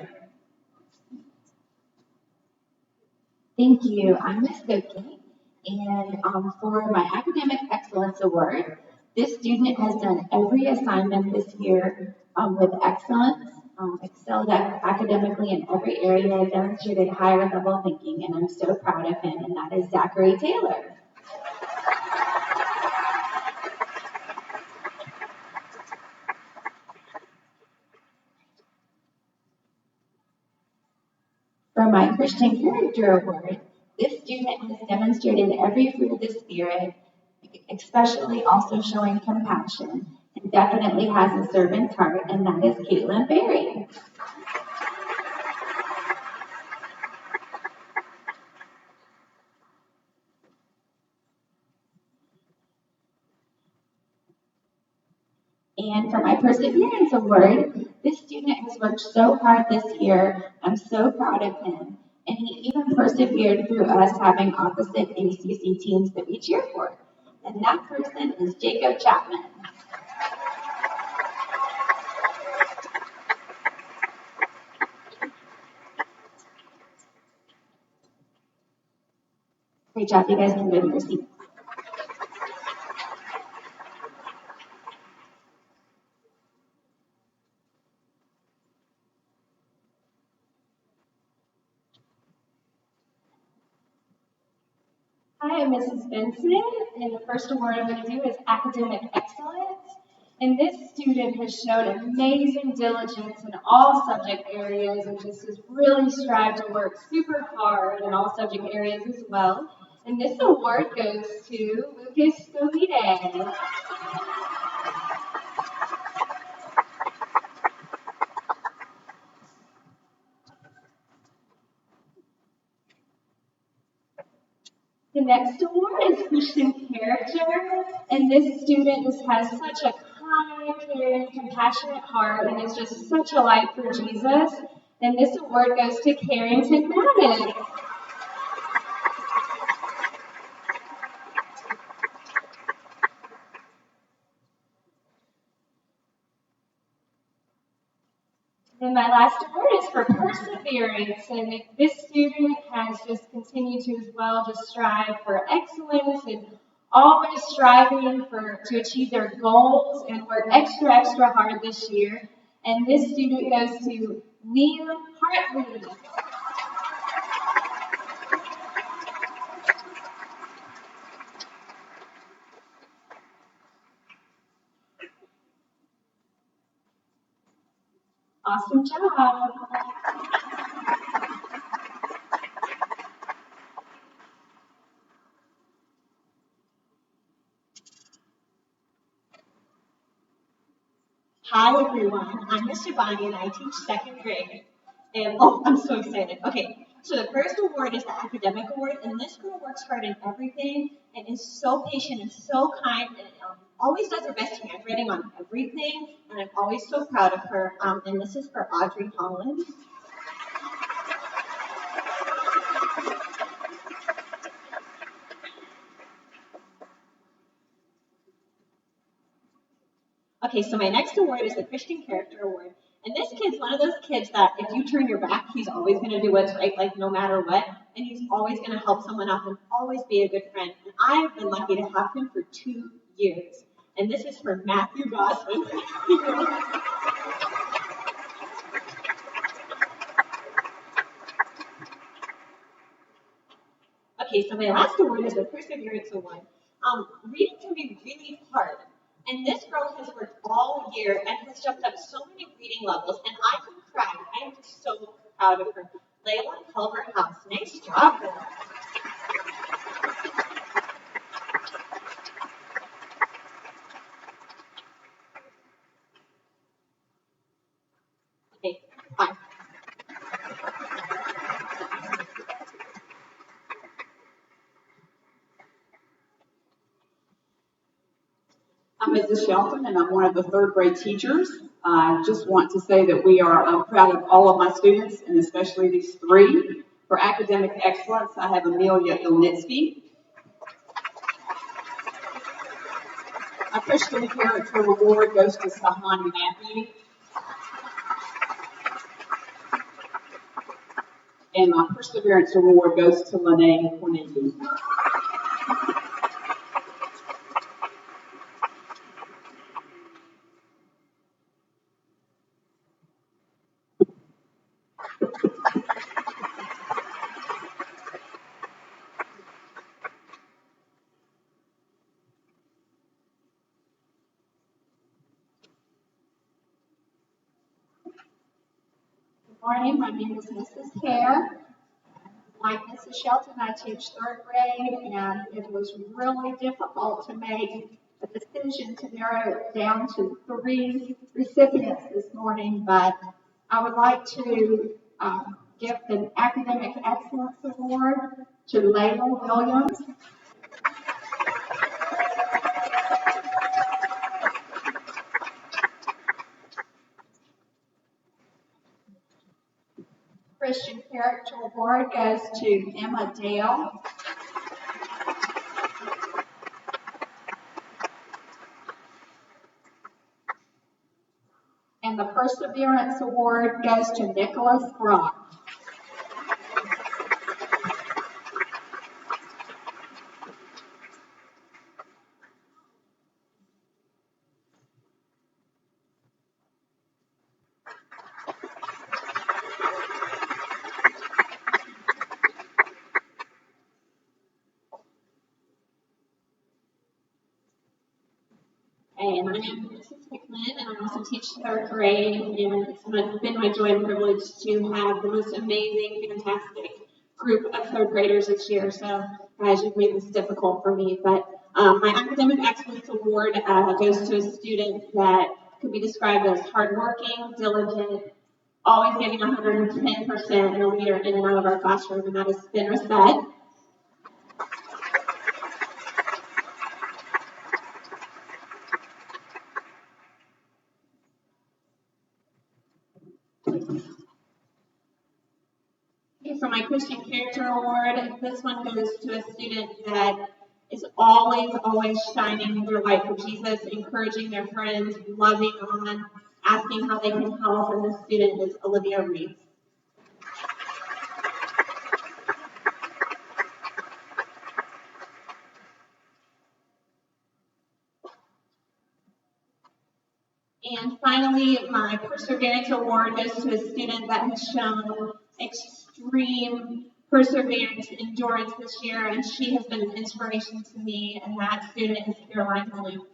S3: Thank you. I'm Miss Cookie, and for my Academic Excellence Award, this student has done every assignment this year with excellence, excelled academically in every area, demonstrated higher level thinking, and I'm so proud of him, and that is Zachary Taylor. For my Christian Character Award, this student has demonstrated every fruit of the Spirit, especially also showing compassion, and definitely has a servant's heart, and that is Caitlin Berry. And for my Perseverance Award, this student has worked so hard this year. I'm so proud of him. And he even persevered through us having opposite ACC teams that we cheer for. And that person is Jacob Chapman. Great job. You guys can go to your seats.
S15: Hi, I'm Mrs. Benson, and the first award I'm going to do is Academic Excellence. And this student has shown amazing diligence in all subject areas and just has really strived to work super hard in all subject areas as well. And this award goes to Lucas Scovide. The next award is Christian Character, and this student just has such a kind, caring, compassionate heart, and is just such a light for Jesus. And this award goes to Carrington Madden. Then my last award is for perseverance, and this student has just continued to as well just strive for excellence and always striving to achieve their goals and work extra hard this year. And this student goes to Liam Hartley. Awesome job.
S16: Hi everyone, I'm Miss Shivani and I teach second grade. And oh, I'm so excited. Okay, so the first award is the academic award, and this girl works hard in everything and is so patient and so kind and always does her best handwriting on everything. And I'm always so proud of her. And this is for Audrey Holland. Okay, so my next award is the Christian Character Award. And this kid's one of those kids that if you turn your back, he's always going to do what's right, like no matter what. And he's always going to help someone else and always be a good friend. And I've been lucky to have him for 2 years. And this is for Matthew Gosselin. Okay, so my last award is the Perseverance Award. Reading can be really hard. And this girl has worked all year and has jumped up so many reading levels, and I can cry. I am just so proud of her. Layla Culver House, nice job, girl. Okay, bye.
S5: I'm Mrs. Shelton, and I'm one of the third grade teachers. I just want to say that I'm proud of all of my students, and especially these 3. For academic excellence, I have Amelia Ilnitsky. My Christian Character Award goes to Sahani Matthew. And my Perseverance Award goes to Lene Cornelius.
S9: Good morning, my name is Mrs. Care. Like Mrs. Shelton, I teach third grade, and it was really difficult to make a decision to narrow it down to 3 recipients this morning, but I would like to give the Academic Excellence Award to Layla Williams. Christian Character Award goes to Emma Dale. And the Perseverance Award goes to Nicholas Brock.
S2: And my name is Mrs. Hickman, and I also teach third grade, and it's been my joy and privilege to have the most amazing, fantastic group of third graders this year. So, guys, you've made this difficult for me. But my Academic Excellence Award goes to a student that could be described as hardworking, diligent, always getting 110%, and a leader in and out of our classroom, and that is Ben Reset. For my Christian Character Award, this one goes to a student that is always shining their light for Jesus, encouraging their friends, loving on,
S16: asking how they can help, and the student is Olivia Reed. And finally, my Perseverance Award goes to a student that has shown extreme perseverance, endurance this year, and she has been an inspiration to me, and that student is Caroline Malou.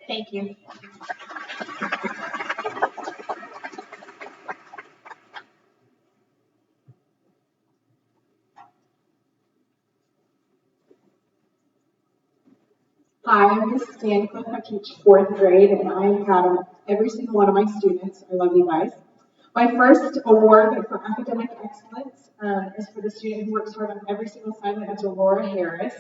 S16: Thank you.
S17: Hi, I'm Miss Stanley. I teach 4th grade, and I am proud of every single one of my students. I love you guys. My first award for academic excellence is for the student who works hard on every single assignment. That's Aurora Harris.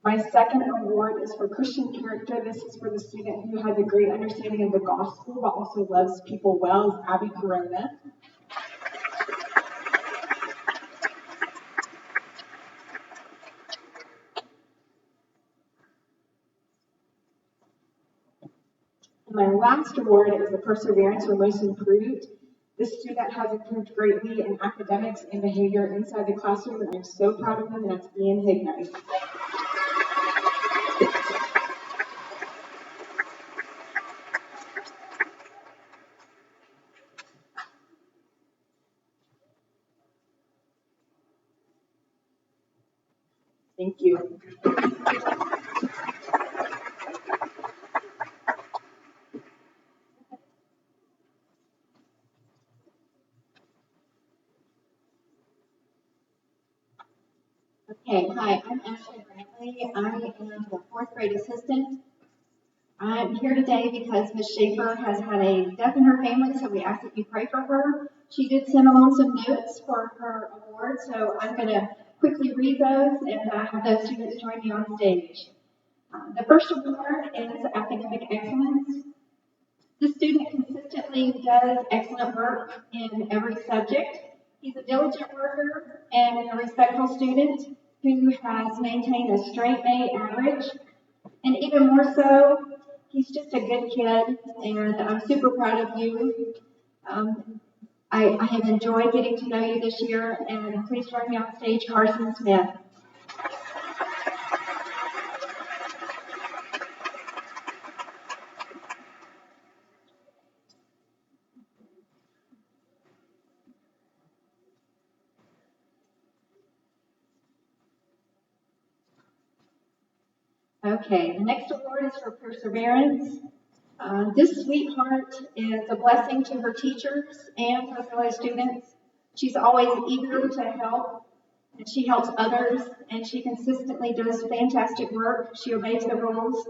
S17: My second award is for Christian character. This is for the student who has a great understanding of the gospel, but also loves people well, is Abby Corona. And my last award is the Perseverance for Most Improved. This student has improved greatly in academics and behavior inside the classroom, and I'm so proud of him, and that's Ian Higney. Thank you.
S18: Okay, hi, I'm Ashley Brantley. I am the 4th grade assistant. I'm here today because Ms. Schaefer has had a death in her family, so we ask that you pray for her. She did send along some notes for her award, so I'm going to quickly read those and have those students join me on stage. The first award is academic excellence. The student consistently does excellent work in every subject. He's a diligent worker and a respectful student who has maintained a straight A average. And even more so, he's just a good kid, and I'm super proud of you. I have enjoyed getting to know you this year, and please join me on stage, Carson Smith. Okay, the next award is for perseverance. This sweetheart is a blessing to her teachers and her fellow students. She's always eager to help, and she helps others, and she consistently does fantastic work. She obeys the rules.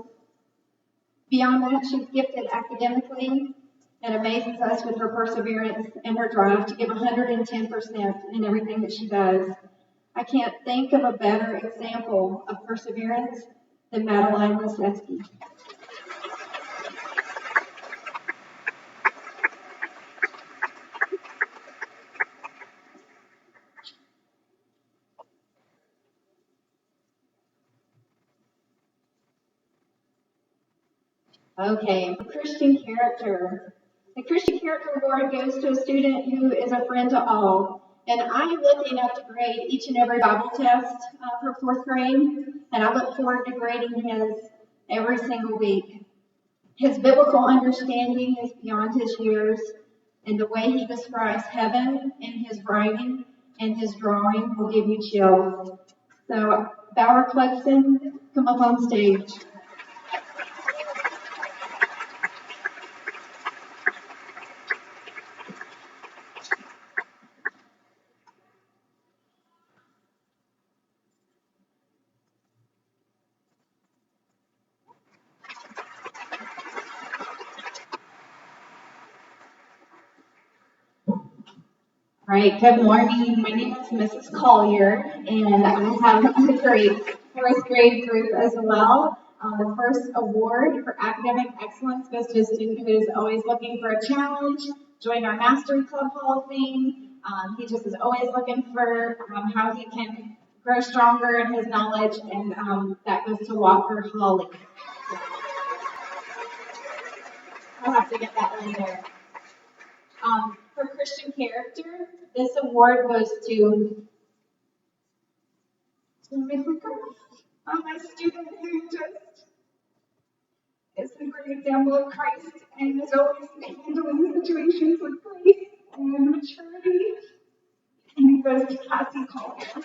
S18: Beyond that, she's gifted academically and amazes us with her perseverance and her drive to give 110% in everything that she does. I can't think of a better example of perseverance than Madeline Lisetsky. Okay, Christian character. The Christian Character Award goes to a student who is a friend to all. And I am lucky enough to grade each and every Bible test for 4th grade, and I look forward to grading his every single week. His biblical understanding is beyond his years, and the way he describes heaven in his writing and his drawing will give you chills. So, Bauer Cluxton, come up on stage. All right, good morning. My name is Mrs. Collier, and I have a great fourth grade group as well. The first award for academic excellence goes to a student who is always looking for a challenge, joined our Mastery Club Hall of Fame. He just is always looking for how he can grow stronger in his knowledge, and that goes to Walker Hawley. I'll have to get that in there. For Christian character, this award goes to my student who just is a great example of Christ and is always handling situations with grace and maturity. And it goes to Cassie Collier.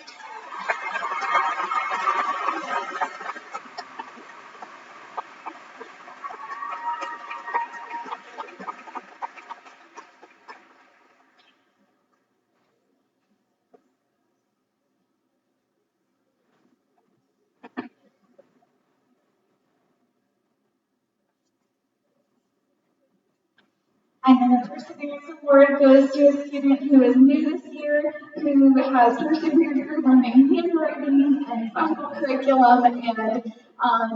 S18: And then the Perseverance Award goes to a student who is new this year, who has persevered through learning handwriting and Bible curriculum and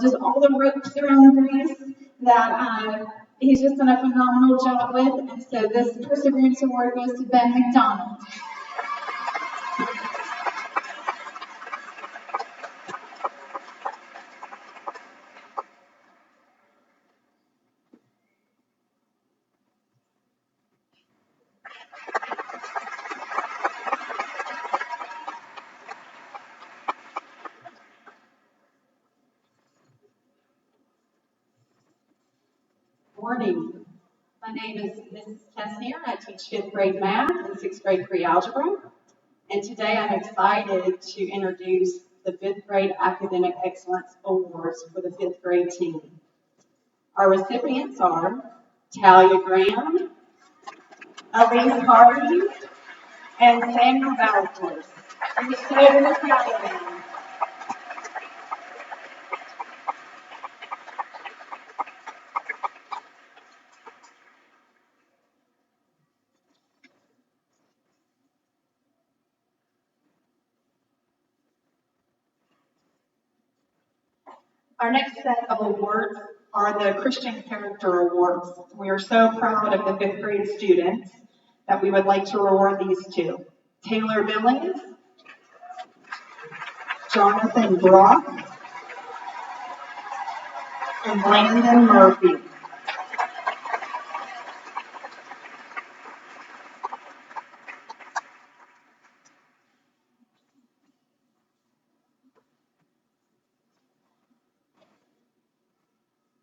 S18: just all the ropes around grace that he's just done a phenomenal job with. And so this Perseverance Award goes to Ben McDonald.
S5: Morning. My name is Mrs. Tessier. I teach fifth grade math and sixth grade pre-algebra. And today I'm excited to introduce the fifth grade Academic Excellence Awards for the fifth grade team. Our recipients are Talia Graham, Elise Hardy, and Samuel Valentine. And the student is Talia Graham. Our next set of awards are the Christian Character Awards. We are so proud of the fifth grade students that we would like to reward these two. Taylor Billings, Jonathan Brock, and Landon Murphy.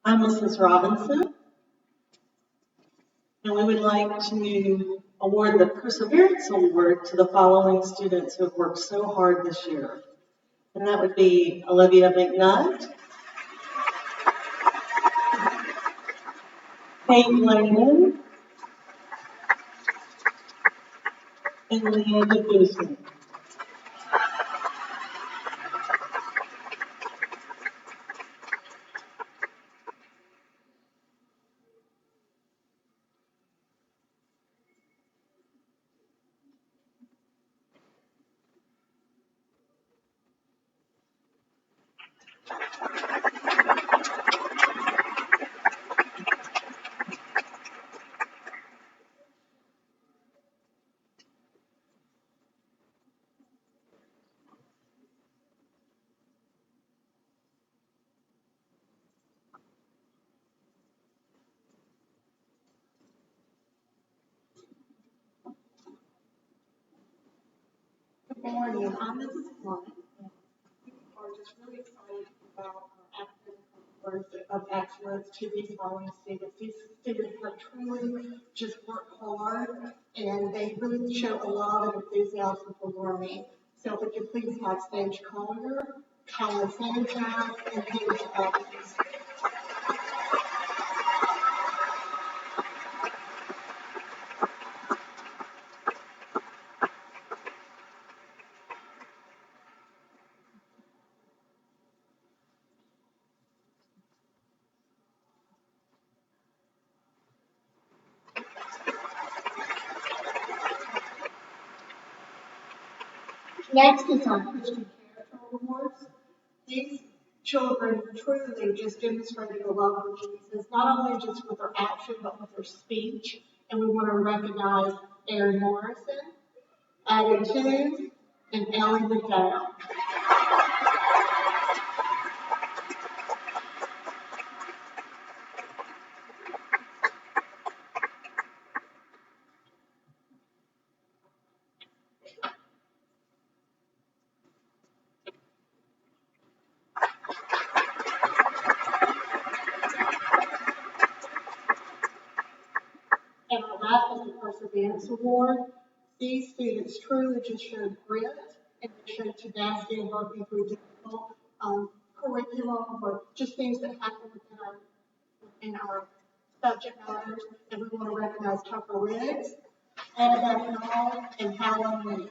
S12: I'm Mrs. Robinson, and we would like to award the Perseverance Award to the following students who have worked so hard this year. And that would be Olivia McNutt, Kate Layman, and Leanna Boosman.
S4: Good morning. I'm Mrs. Blunt. We are just really excited about our academic awards of excellence to these following students. These students have truly just worked hard, and they really show a lot of enthusiasm for learning. So if we could please have Sage Collier, Colin Sanchez, and Paige Evans.
S10: Next is our Christian Character Awards. These children truly just demonstrated a love for Jesus, not only just with their action, but with their speech. And we want to recognize Aaron Morrison, Adam Toombs, and Ellie McDowell. And our last is the Perseverance Award. These students truly just showed grit and they showed tenacity in working through difficult curriculum or just things that happen within our subject matters. And we want to recognize Tucker Riggs, Annabelle Hall, and Helen Lee.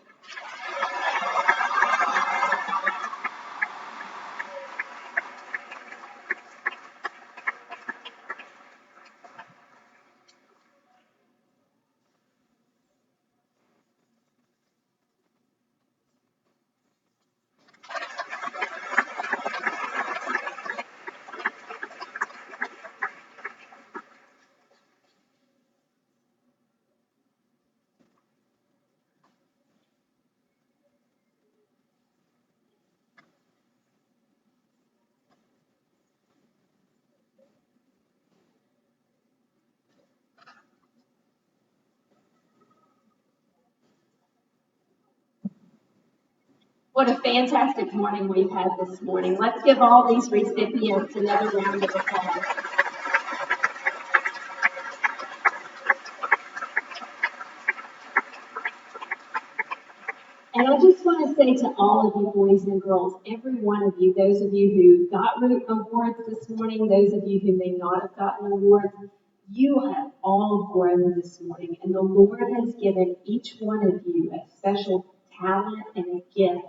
S15: What a fantastic morning we've had this morning. Let's give all these recipients another round of applause. And I just want to say to all of you boys and girls, every one of you, those of you who got awards this morning, those of you who may not have gotten awards, you have all grown this morning. And the Lord has given each one of you a special talent and a gift.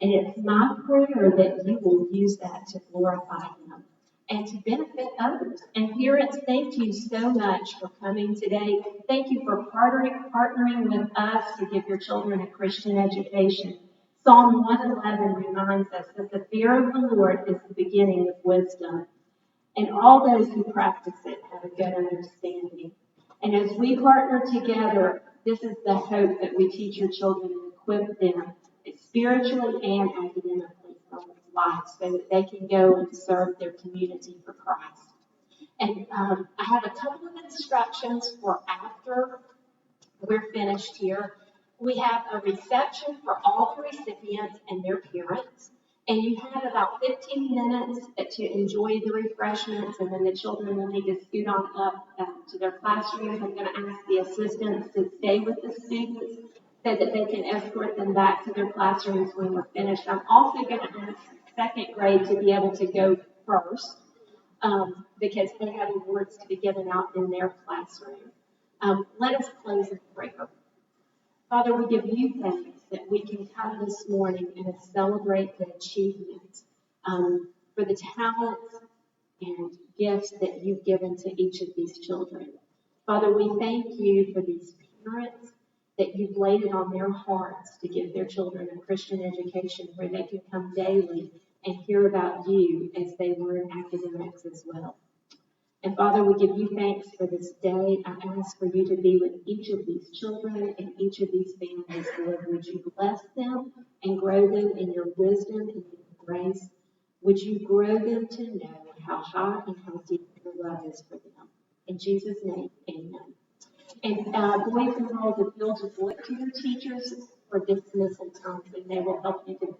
S15: And it's my prayer that you will use that to glorify Him and to benefit others. And parents, thank you so much for coming today. Thank you for partnering with us to give your children a Christian education. Psalm 111 reminds us that the fear of the Lord is the beginning of wisdom. And all those who practice it have a good understanding. And as we partner together, this is the hope that we teach your children and equip them spiritually and academically for life so that they can go and serve their community for Christ. And I have a couple of instructions for after we're finished here. We have a reception for all the recipients and their parents. And you have about 15 minutes to enjoy the refreshments, and then the children will need to scoot on up to their classrooms. I'm going to ask the assistants to stay with the students so that they can escort them back to their classrooms when we're finished. I'm also going to ask second grade to be able to go first because they have awards to be given out in their classroom. Let us close in prayer. Father, we give you thanks that we can come this morning and celebrate the achievements for the talents and gifts that you've given to each of these children. Father, we thank you for these parents that you've laid it on their hearts to give their children a Christian education where they can come daily and hear about you as they learn academics as well. And Father, we give you thanks for this day. I ask for you to be with each of these children and each of these families, Lord. Would you bless them and grow them in your wisdom and your grace? Would you grow them to know how high and how deep your love is for them? In Jesus' name, amen. And boys and girls, if you'll just look to your teachers for dismissal times, and they will help you to